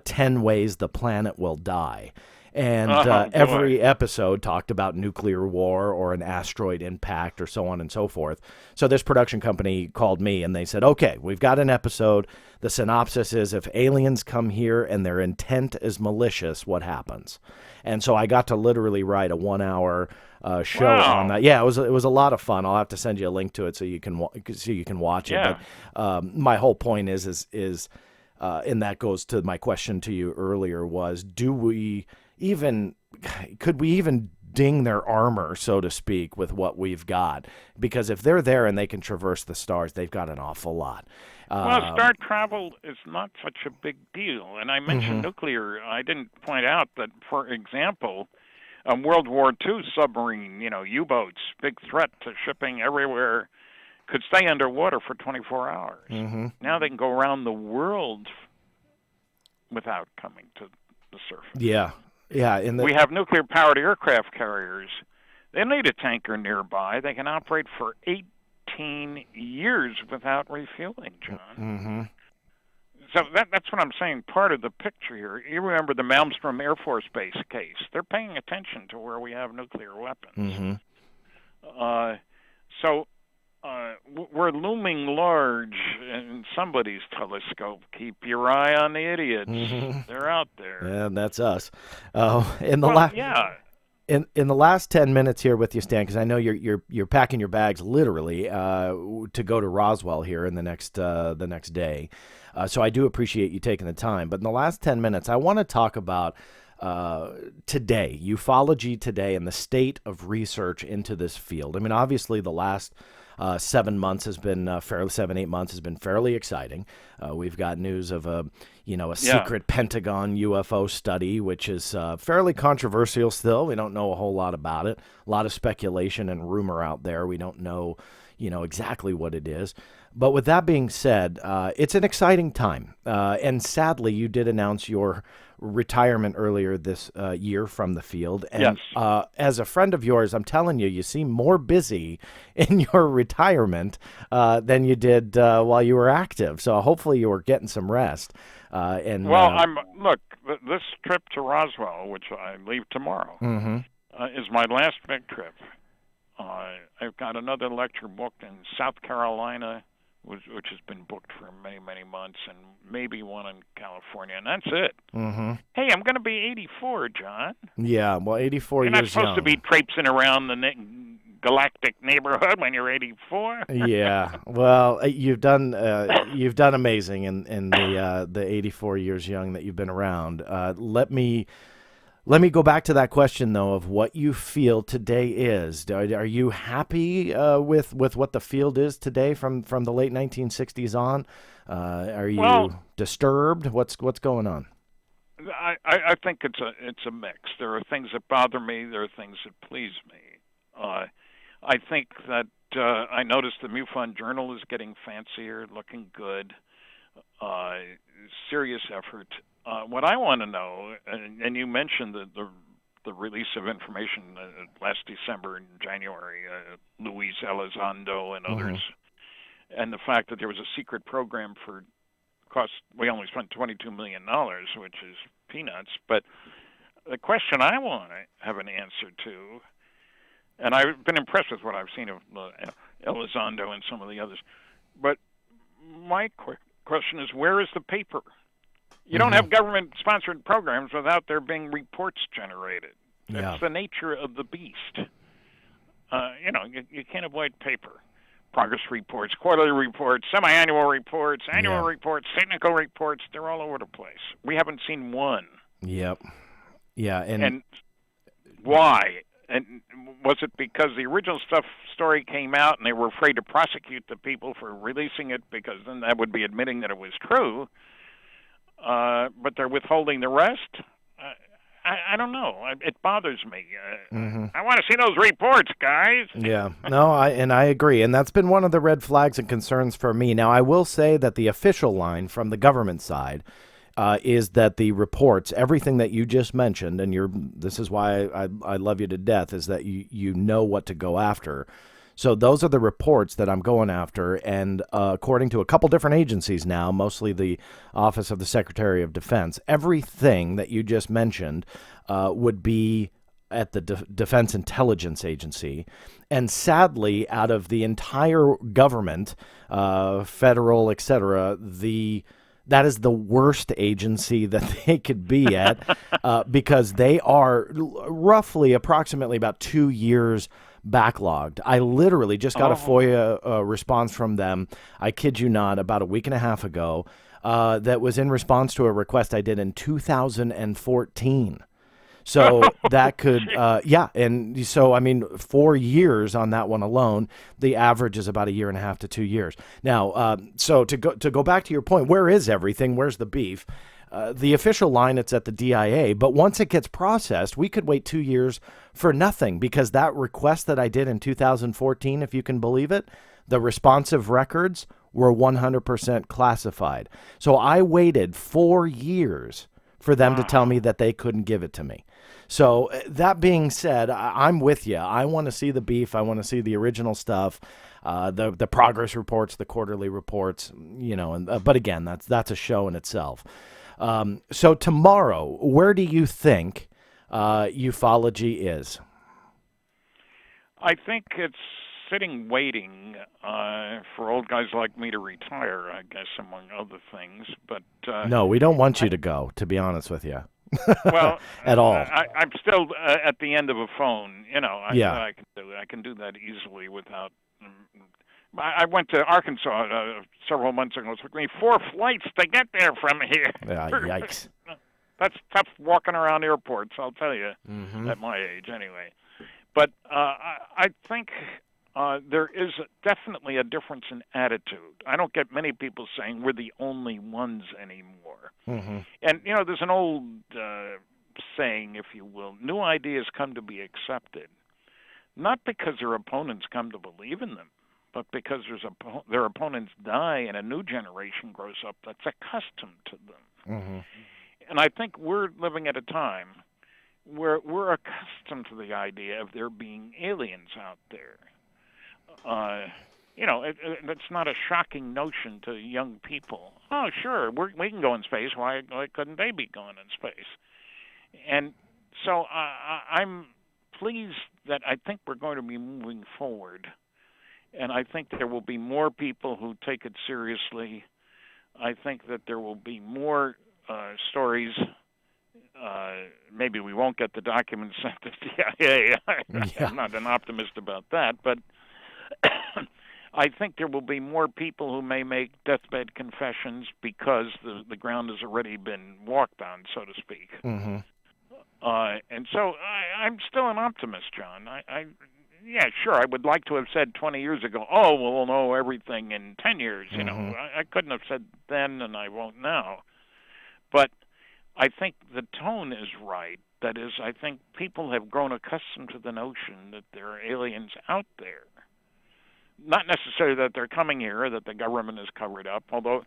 Speaker 1: 10 Ways the Planet Will Die. And every episode talked about nuclear war or an asteroid impact or so on and so forth. So this production company called me and they said, okay, we've got an episode. The synopsis is, if aliens come here and their intent is malicious, what happens? And so I got to literally write a 1-hour show on that. Yeah, it was a lot of fun. I'll have to send you a link to it so you can watch it.
Speaker 2: Yeah.
Speaker 1: But my whole point is and that goes to my question to you earlier was, could we even ding their armor, so to speak, with what we've got? Because if they're there and they can traverse the stars, they've got an awful lot.
Speaker 2: Well, star travel is not such a big deal. And I mentioned nuclear. I didn't point out that, for example, World War II submarine, U-boats, big threat to shipping everywhere, could stay underwater for 24 hours.
Speaker 1: Mm-hmm.
Speaker 2: Now they can go around the world without coming to the surface.
Speaker 1: Yeah.
Speaker 2: We have nuclear-powered aircraft carriers. They don't need a tanker nearby. They can operate for 18 years without refueling, John.
Speaker 1: Mm-hmm.
Speaker 2: So that's what I'm saying. Part of the picture here. You remember the Malmstrom Air Force Base case. They're paying attention to where we have nuclear weapons.
Speaker 1: Mm-hmm.
Speaker 2: So we're looming large in somebody's telescope. Keep your eye on the idiots.
Speaker 1: Mm-hmm.
Speaker 2: They're out there.
Speaker 1: Yeah, that's us. In the last 10 minutes here with you, Stan, because I know you're packing your bags literally to go to Roswell here in the next day. So I do appreciate you taking the time. But in the last 10 minutes, I want to talk about today, ufology today, and the state of research into this field. I mean, obviously, the last 7 months has been 7-8 months has been fairly exciting. We've got news of a secret Pentagon UFO study, which is fairly controversial still. We don't know a whole lot about it. A lot of speculation and rumor out there. We don't know, exactly what it is. But with that being said, it's an exciting time. And sadly, you did announce your retirement earlier this year from the field. And
Speaker 2: yes.
Speaker 1: As a friend of yours, I'm telling you, you seem more busy in your retirement than you did while you were active. So hopefully you were getting some rest.
Speaker 2: Look, this trip to Roswell, which I leave tomorrow, is my last big trip. I've got another lecture booked in South Carolina, which has been booked for many, many months, and maybe one in California, and that's it.
Speaker 1: Mm-hmm.
Speaker 2: Hey, I'm going to be 84, John.
Speaker 1: Yeah, well, 84
Speaker 2: You're
Speaker 1: years
Speaker 2: not supposed
Speaker 1: young.
Speaker 2: to be traipsing around the galactic neighborhood when you're 84.
Speaker 1: Yeah, well, you've done amazing in the 84 years young that you've been around. Let me go back to that question, though, of what you feel today is. Are you happy with what the field is today from the late 1960s on? Are you disturbed? What's going on?
Speaker 2: I think it's a mix. There are things that bother me. There are things that please me. I think that I noticed the MUFON Journal is getting fancier, looking good. Serious effort. What I want to know, and you mentioned the release of information last December and January, Luis Elizondo and others, and the fact that there was a secret program for cost. We only spent $22 million, which is peanuts. But the question I want to have an answer to, and I've been impressed with what I've seen of Elizondo and some of the others, but my question is, where is the paper? You don't have government-sponsored programs without there being reports generated. That's the nature of the beast. You can't avoid paper. Progress reports, quarterly reports, semi-annual reports, annual reports, technical reports, they're all over the place. We haven't seen one.
Speaker 1: Yep. Yeah.
Speaker 2: And why? And was it because the original story came out and they were afraid to prosecute the people for releasing it because then that would be admitting that it was true? But they're withholding the rest? I don't know. It bothers me. I want to see those reports, guys.
Speaker 1: Yeah. No, I agree. And that's been one of the red flags and concerns for me. Now, I will say that the official line from the government side is that the reports, everything that you just mentioned, and this is why I love you to death, is that you know what to go after. So those are the reports that I'm going after, and according to a couple different agencies now, mostly the Office of the Secretary of Defense, everything that you just mentioned would be at the Defense Intelligence Agency. And sadly, out of the entire government, federal, et cetera, that is the worst agency that they could be at because they are approximately about 2 years backlogged. I literally just got a FOIA response from them, I kid you not, about a week and a half ago, that was in response to a request I did in 2014. So that could, and so, I mean, 4 years on that one alone. The average is about 1.5 to 2 years. Now, so to go back to your point, where is everything? Where's the beef? The official line, it's at the DIA, but once it gets processed, we could wait 2 years for nothing, because that request that I did in 2014, if you can believe it, the responsive records were 100% classified. So I waited 4 years for them to tell me that they couldn't give it to me. So that being said, I'm with you. I want to see the beef. I want to see the original stuff, the progress reports, the quarterly reports, but again, that's a show in itself. So tomorrow, where do you think ufology is?
Speaker 2: I think it's sitting waiting for old guys like me to retire, I guess, among other things. But
Speaker 1: no, we don't want you to go, to be honest with you.
Speaker 2: Well,
Speaker 1: at all.
Speaker 2: I'm still at the end of a phone.
Speaker 1: Yeah.
Speaker 2: I can do that easily without. I went to Arkansas several months ago. It took me 4 flights to get there from here.
Speaker 1: Yikes.
Speaker 2: That's tough walking around airports, I'll tell you, at my age anyway. But I think there is definitely a difference in attitude. I don't get many people saying we're the only ones anymore. And, there's an old saying, if you will, new ideas come to be accepted, not because their opponents come to believe in them, but because their opponents die and a new generation grows up that's accustomed to them. And I think we're living at a time where we're accustomed to the idea of there being aliens out there. It's not a shocking notion to young people. Oh, sure, we can go in space. Why couldn't they be going in space? And so I'm pleased that I think we're going to be moving forward. And I think there will be more people who take it seriously. I think that there will be more stories. Maybe we won't get the documents sent to CIA. I'm not an optimist about that, but I think there will be more people who may make deathbed confessions because the ground has already been walked on, so to speak. And so I'm still an optimist, John. Yeah, sure, I would like to have said 20 years ago, we'll know everything in 10 years. I couldn't have said then, and I won't now. But I think the tone is right. That is, I think people have grown accustomed to the notion that there are aliens out there. Not necessarily that they're coming here or that the government is covered up, although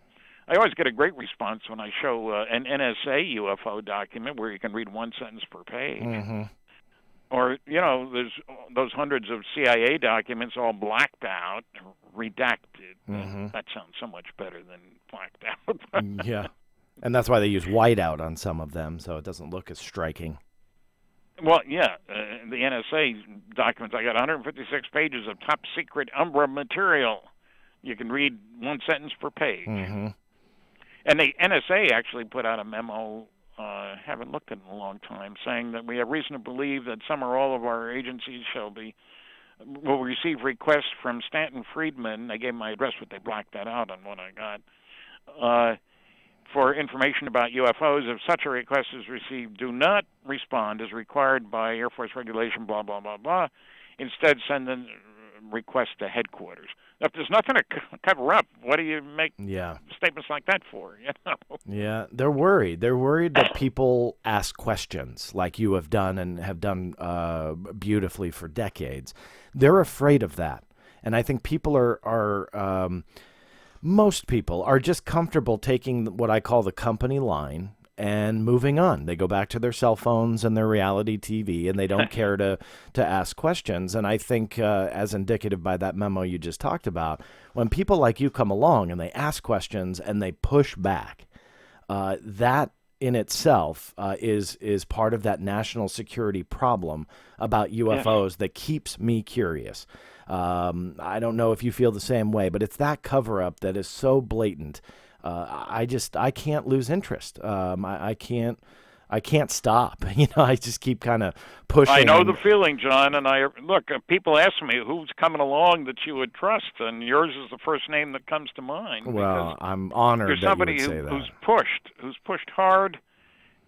Speaker 2: I always get a great response when I show an NSA UFO document where you can read one sentence per page. Or, there's those hundreds of CIA documents all blacked out, redacted. That sounds so much better than blacked out.
Speaker 1: Yeah. And that's why they use whiteout on some of them, so it doesn't look as striking.
Speaker 2: Well, yeah, the NSA documents, I got 156 pages of top secret Umbra material. You can read one sentence per page. And the NSA actually put out a memo, haven't looked at it in a long time, saying that we have reason to believe that some or all of our agencies will receive requests from Stanton Friedman. They gave my address, but they blacked that out on what I got. For information about UFOs, if such a request is received, do not respond as required by Air Force regulation, blah, blah, blah, blah. Instead, send the request to headquarters. If there's nothing to cover up, what do you make statements like that for?
Speaker 1: Yeah, they're worried. They're worried that people ask questions like you have done and have done beautifully for decades. They're afraid of that. And I think people are most people are just comfortable taking what I call the company line and moving on. They go back to their cell phones and their reality TV, and they don't care to ask questions. And I think, as indicative by that memo you just talked about, when people like you come along and they ask questions and they push back, that in itself is part of that national security problem about UFOs that keeps me curious. I don't know if you feel the same way, but it's that cover-up that is so blatant. I can't lose interest. I can't I can't stop. I just keep kind of pushing.
Speaker 2: I know the feeling, John, and people ask me who's coming along that you would trust, and yours is the first name that comes to mind.
Speaker 1: Well, I'm honored that you would say that.
Speaker 2: Who's pushed hard,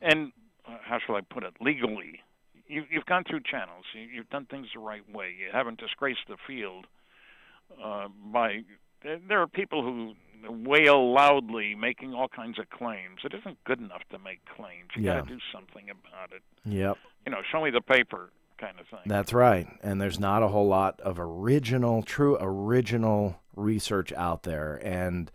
Speaker 2: and how shall I put it, legally. You've gone through channels. You've done things the right way. You haven't disgraced the field There are people who wail loudly, making all kinds of claims. It isn't good enough to make claims. You got to do something about it.
Speaker 1: Yep.
Speaker 2: Show me the paper kind of thing.
Speaker 1: That's right. And there's not a whole lot of true original research out there. And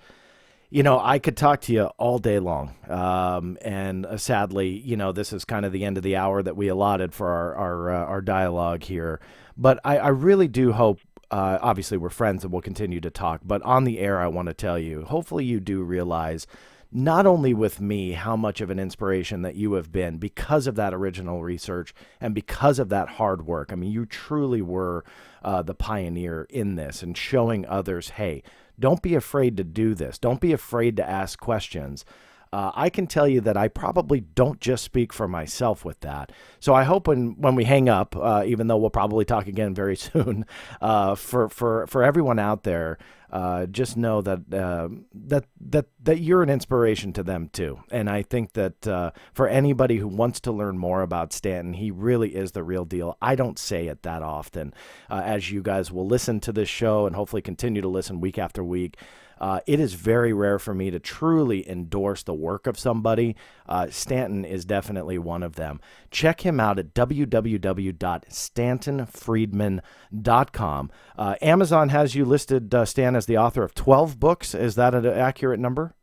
Speaker 1: I could talk to you all day long. And sadly, this is kind of the end of the hour that we allotted for our dialogue here. But I really do hope, obviously we're friends and we'll continue to talk, but on the air, I want to tell you, hopefully you do realize not only with me how much of an inspiration that you have been because of that original research and because of that hard work. I mean, you truly were the pioneer in this and showing others, hey, don't be afraid to do this. Don't be afraid to ask questions. I can tell you that I probably don't just speak for myself with that. So I hope when we hang up, even though we'll probably talk again very soon, for everyone out there, just know that you're an inspiration to them too. And I think that for anybody who wants to learn more about Stanton, he really is the real deal. I don't say it that often, as you guys will listen to this show and hopefully continue to listen week after week. It is very rare for me to truly endorse the work of somebody. Stanton is definitely one of them. Check him out at www.stantonfriedman.com. Amazon has you listed, Stan, as the author of 12 books. Is that an accurate number?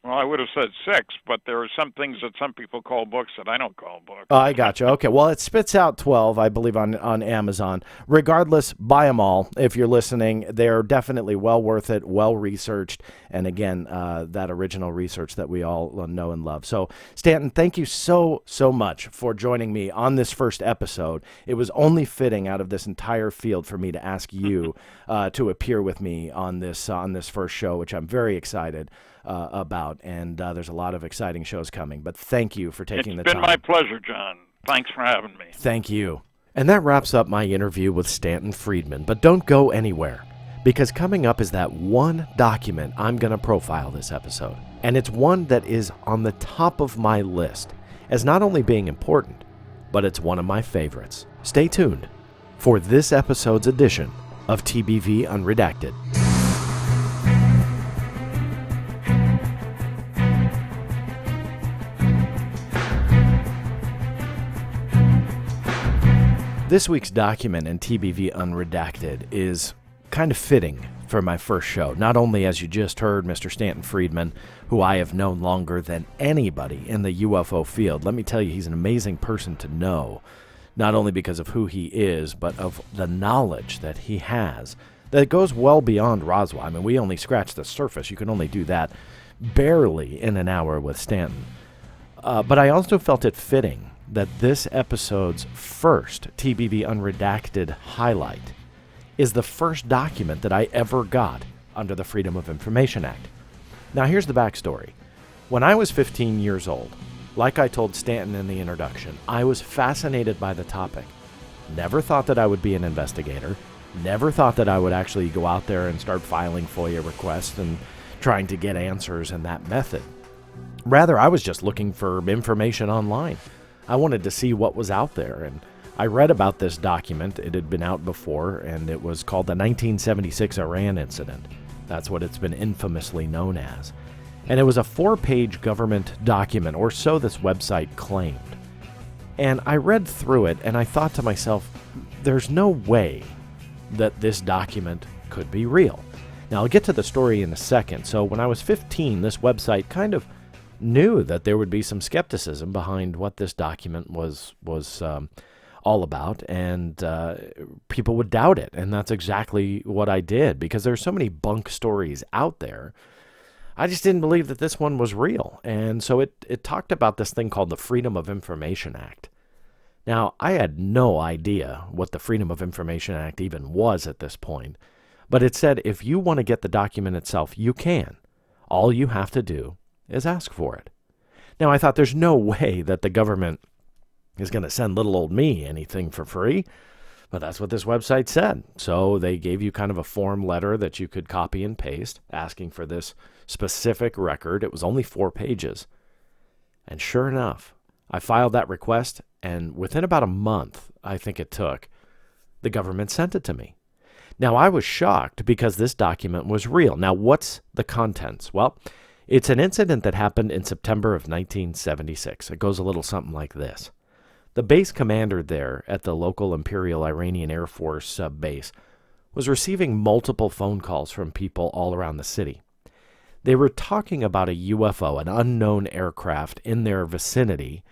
Speaker 2: Well, I would have said 6, but there are some things that some people call books that I don't call books.
Speaker 1: I got you. Okay, well, it spits out 12, I believe, on Amazon. Regardless, buy them all if you're listening. They're definitely well worth it, well-researched, and again, that original research that we all know and love. So, Stanton, thank you so much for joining me on this first episode. It was only fitting out of this entire field for me to ask you to appear with me on this first show, which I'm very excited about, and there's a lot of exciting shows coming. But thank you for taking the time.
Speaker 2: It's been my pleasure, John. Thanks for having me.
Speaker 1: Thank you. And that wraps up my interview with Stanton Friedman. But don't go anywhere, because coming up is that one document I'm going to profile this episode. And it's one that is on the top of my list as not only being important, but it's one of my favorites. Stay tuned for this episode's edition of TBV Unredacted. This week's document in TBV Unredacted is kind of fitting for my first show. Not only, as you just heard, Mr. Stanton Friedman, who I have known longer than anybody in the UFO field. Let me tell you, he's an amazing person to know, not only because of who he is, but of the knowledge that he has that goes well beyond Roswell. I mean, we only scratched the surface. You can only do that barely in an hour with Stanton. But I also felt it fitting that this episode's first TBV Unredacted highlight is the first document that I ever got under the Freedom of Information Act. Now, here's the backstory. When I was 15 years old, like I told Stanton in the introduction, I was fascinated by the topic. Never thought that I would be an investigator. Never thought that I would actually go out there and start filing FOIA requests and trying to get answers in that method. Rather, I was just looking for information online. I wanted to see what was out there, and I read about this document. It had been out before, and it was called the 1976 Iran Incident. That's what it's been infamously known as. And it was a 4-page government document, or so this website claimed. And I read through it, and I thought to myself, there's no way that this document could be real. Now, I'll get to the story in a second. So when I was 15, this website kind of knew that there would be some skepticism behind what this document was all about, and people would doubt it, and that's exactly what I did, because there's so many bunk stories out there. I just didn't believe that this one was real, and so it talked about this thing called the Freedom of Information Act. Now, I had no idea what the Freedom of Information Act even was at this point, but it said if you want to get the document itself, you can. All you have to do is ask for it. Now, I thought there's no way that the government is going to send little old me anything for free, but that's what this website said. So they gave you kind of a form letter that you could copy and paste asking for this specific record. It was only 4 pages. And sure enough, I filed that request, and within about a month, I think it took, the government sent it to me. Now, I was shocked because this document was real. Now, what's the contents? Well, it's an incident that happened in September of 1976. It goes a little something like this. The base commander there at the local Imperial Iranian Air Force base was receiving multiple phone calls from people all around the city. They were talking about a UFO, an unknown aircraft in their vicinity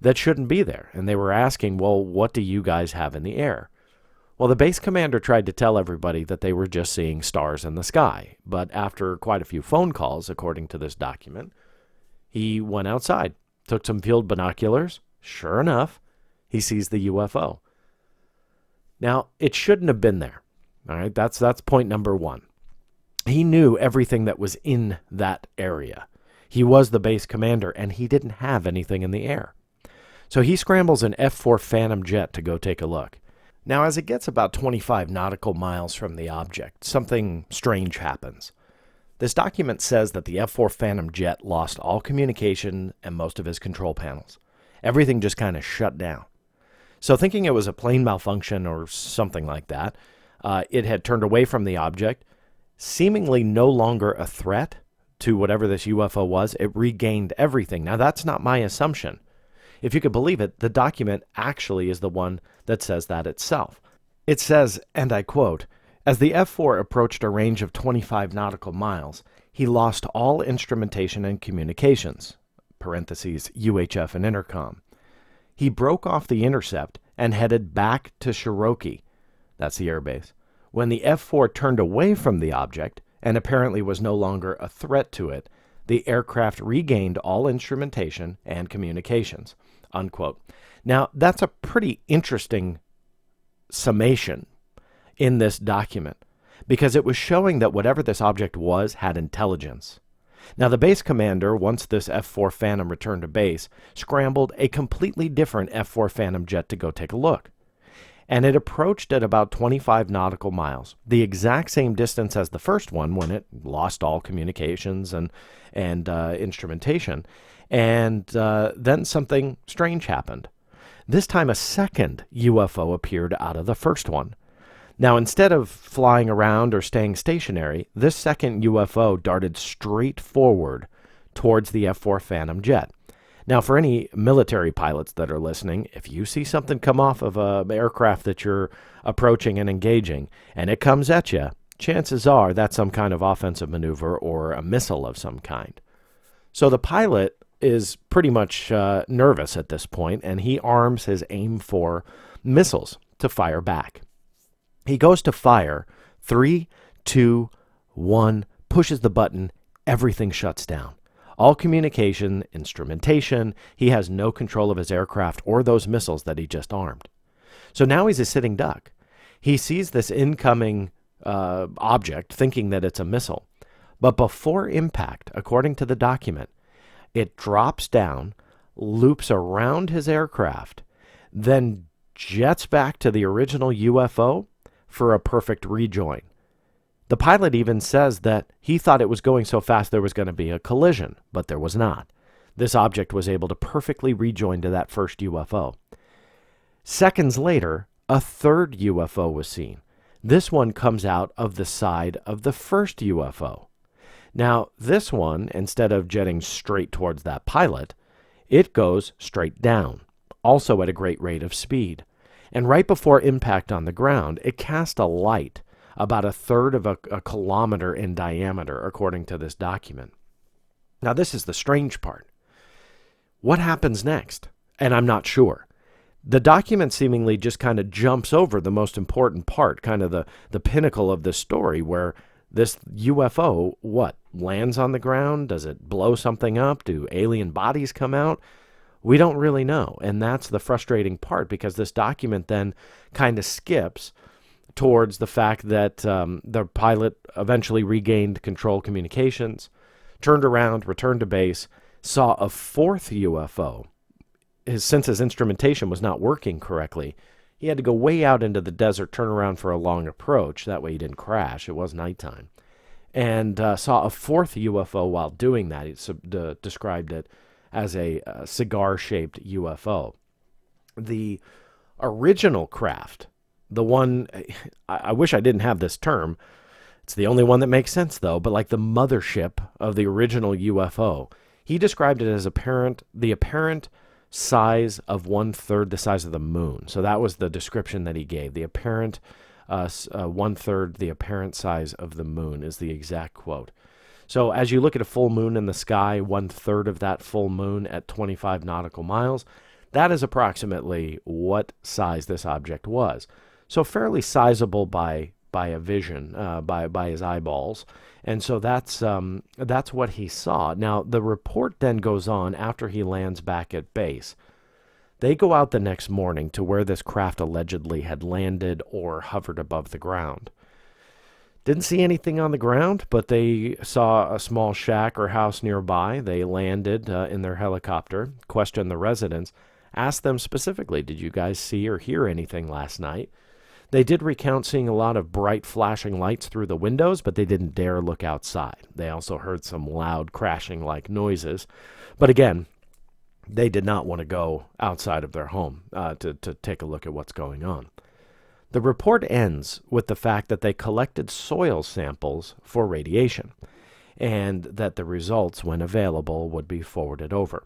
Speaker 1: that shouldn't be there. And they were asking, well, what do you guys have in the air? Well, the base commander tried to tell everybody that they were just seeing stars in the sky. But after quite a few phone calls, according to this document, he went outside, took some field binoculars. Sure enough, he sees the UFO. Now, it shouldn't have been there. All right, that's point number one. He knew everything that was in that area. He was the base commander, and he didn't have anything in the air. So he scrambles an F-4 Phantom jet to go take a look. Now, as it gets about 25 nautical miles from the object, something strange happens. This document says that the F-4 Phantom jet lost all communication and most of his control panels. Everything just kind of shut down. So thinking it was a plane malfunction or something like that, it had turned away from the object, seemingly no longer a threat to whatever this UFO was. It regained everything. Now, that's not my assumption. If you could believe it, the document actually is the one that says that itself. It says, and I quote, "As the F-4 approached a range of 25 nautical miles, he lost all instrumentation and communications, parentheses, UHF and intercom. He broke off the intercept and headed back to Cherokee," that's the airbase, "when the F-4 turned away from the object and apparently was no longer a threat to it. The aircraft regained all instrumentation and communications," unquote. Now, that's a pretty interesting summation in this document because it was showing that whatever this object was had intelligence. Now, the base commander, once this F-4 Phantom returned to base, scrambled a completely different F-4 Phantom jet to go take a look. And it approached at about 25 nautical miles, the exact same distance as the first one when it lost all communications and instrumentation. And then something strange happened. This time a second UFO appeared out of the first one. Now, instead of flying around or staying stationary, this second UFO darted straight forward towards the F-4 Phantom jet. Now, for any military pilots that are listening, if you see something come off of an aircraft that you're approaching and engaging, and it comes at you, chances are that's some kind of offensive maneuver or a missile of some kind. So the pilot is pretty much nervous at this point, and he arms his AIM-4 missiles to fire back. He goes to fire, 3, 2, 1, pushes the button, everything shuts down. All communication, instrumentation, he has no control of his aircraft or those missiles that he just armed. So now he's a sitting duck. He sees this incoming object, thinking that it's a missile. But before impact, according to the document, it drops down, loops around his aircraft, then jets back to the original UFO for a perfect rejoin. The pilot even says that he thought it was going so fast there was going to be a collision, but there was not. This object was able to perfectly rejoin to that first UFO. Seconds later, a third UFO was seen. This one comes out of the side of the first UFO. Now, this one, instead of jetting straight towards that pilot, it goes straight down, also at a great rate of speed. And right before impact on the ground, it cast a light about a third of a kilometer in diameter, according to this document. Now, this is the strange part. What happens next? And I'm not sure. The document seemingly just kind of jumps over the most important part, kind of the pinnacle of the story, where this UFO, lands on the ground? Does it blow something up? Do alien bodies come out? We don't really know. And that's the frustrating part, because this document then kind of skips towards the fact that the pilot eventually regained control communications, turned around, returned to base, saw a fourth UFO. Since his instrumentation was not working correctly, he had to go way out into the desert, turn around for a long approach. That way he didn't crash. It was nighttime. And saw a fourth UFO while doing that. He described it as a cigar-shaped UFO. The original craft, the one, I wish I didn't have this term. It's the only one that makes sense, though, but like the mothership of the original UFO, he described it as the apparent size of 1/3 the size of the moon. So that was the description that he gave. The apparent 1/3 the apparent size of the moon is the exact quote. So as you look at a full moon in the sky, 1/3 of that full moon at 25 nautical miles, that is approximately what size this object was. So fairly sizable by a vision, by his eyeballs. And so that's what he saw. Now, the report then goes on after he lands back at base. They go out the next morning to where this craft allegedly had landed or hovered above the ground. Didn't see anything on the ground, but they saw a small shack or house nearby. They landed in their helicopter, questioned the residents, asked them specifically, did you guys see or hear anything last night? They did recount seeing a lot of bright flashing lights through the windows, but they didn't dare look outside. They also heard some loud crashing-like noises. But again, they did not want to go outside of their home to take a look at what's going on. The report ends with the fact that they collected soil samples for radiation, and that the results, when available, would be forwarded over.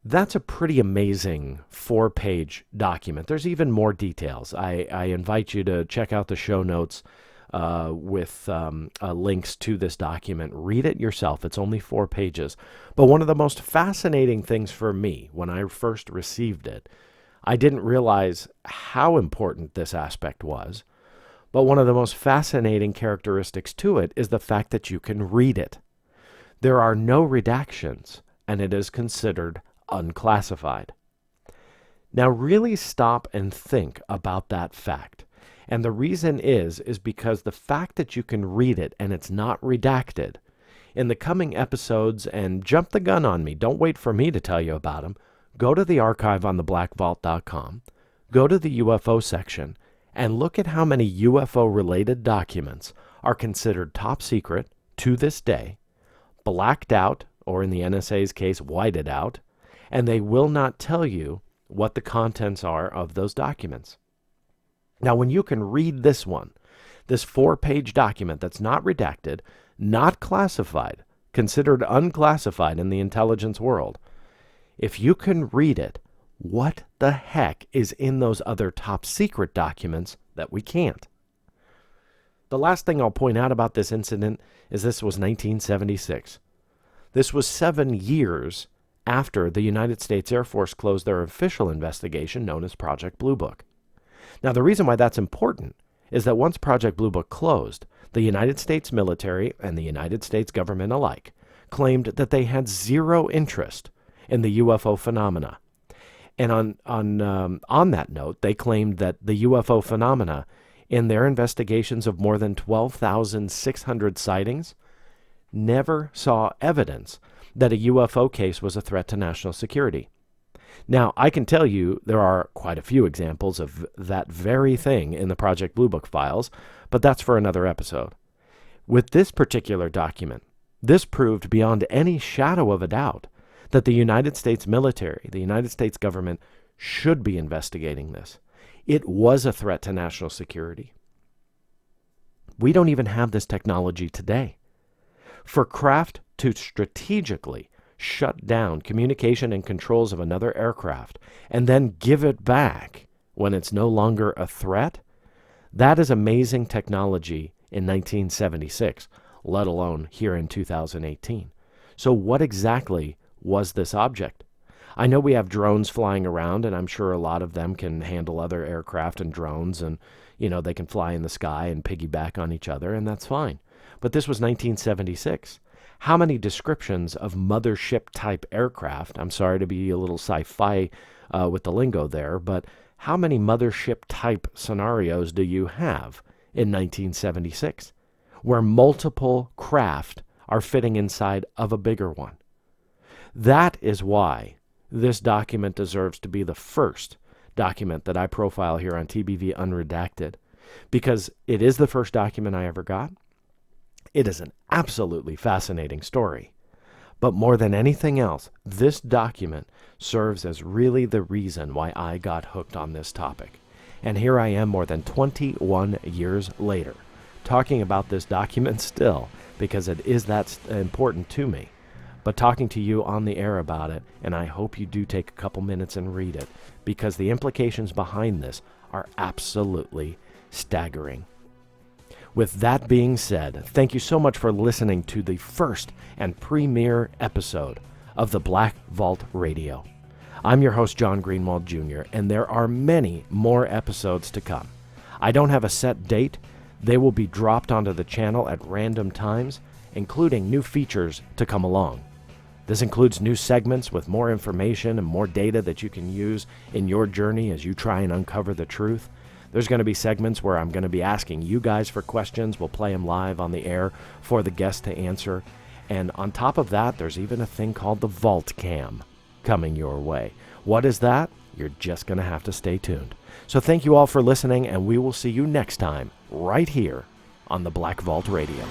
Speaker 1: That's a pretty amazing 4-page document. There's even more details. I invite you to check out the show notes with links to this document. Read it yourself. It's only 4 pages. But one of the most fascinating things for me when I first received it, I didn't realize how important this aspect was. But one of the most fascinating characteristics to it is the fact that you can read it. There are no redactions, and it is considered unclassified. Now really stop and think about that fact. And the reason is because the fact that you can read it and it's not redacted, in the coming episodes, and jump the gun on me, don't wait for me to tell you about them, go to the archive on theblackvault.com, go to the UFO section, and look at how many UFO-related documents are considered top secret to this day, blacked out, or in the NSA's case, whited out, and they will not tell you what the contents are of those documents. Now, when you can read this one, this 4-page document that's not redacted, not classified, considered unclassified in the intelligence world, if you can read it, what the heck is in those other top secret documents that we can't? The last thing I'll point out about this incident is this was 1976. This was 7 years after the United States Air Force closed their official investigation known as Project Blue Book. Now, the reason why that's important is that once Project Blue Book closed, the United States military and the United States government alike claimed that they had zero interest in the UFO phenomena. And on that note, they claimed that the UFO phenomena, in their investigations of more than 12,600 sightings, never saw evidence that a UFO case was a threat to national security. Now, I can tell you there are quite a few examples of that very thing in the Project Blue Book files, but that's for another episode. With this particular document, this proved beyond any shadow of a doubt that the United States military, the United States government, should be investigating this. It was a threat to national security. We don't even have this technology today. For craft to strategically shut down communication and controls of another aircraft and then give it back when it's no longer a threat, that is amazing technology in 1976, let alone here in 2018. So what exactly was this object? I know we have drones flying around, and I'm sure a lot of them can handle other aircraft and drones, and they can fly in the sky and piggyback on each other, and that's fine. But this was 1976. How many descriptions of mothership-type aircraft, I'm sorry to be a little sci-fi with the lingo there, but how many mothership-type scenarios do you have in 1976 where multiple craft are fitting inside of a bigger one? That is why this document deserves to be the first document that I profile here on TBV Unredacted, because it is the first document I ever got. It is an absolutely fascinating story. But more than anything else, this document serves as really the reason why I got hooked on this topic. And here I am more than 21 years later, talking about this document still, because it is that important to me. But talking to you on the air about it, and I hope you do take a couple minutes and read it, because the implications behind this are absolutely staggering. With that being said, thank you so much for listening to the first and premiere episode of the Black Vault Radio. I'm your host, John Greenewald Jr., and there are many more episodes to come. I don't have a set date. They will be dropped onto the channel at random times, including new features to come along. This includes new segments with more information and more data that you can use in your journey as you try and uncover the truth. There's going to be segments where I'm going to be asking you guys for questions. We'll play them live on the air for the guest to answer. And on top of that, there's even a thing called the Vault Cam coming your way. What is that? You're just going to have to stay tuned. So thank you all for listening, and we will see you next time right here on the Black Vault Radio.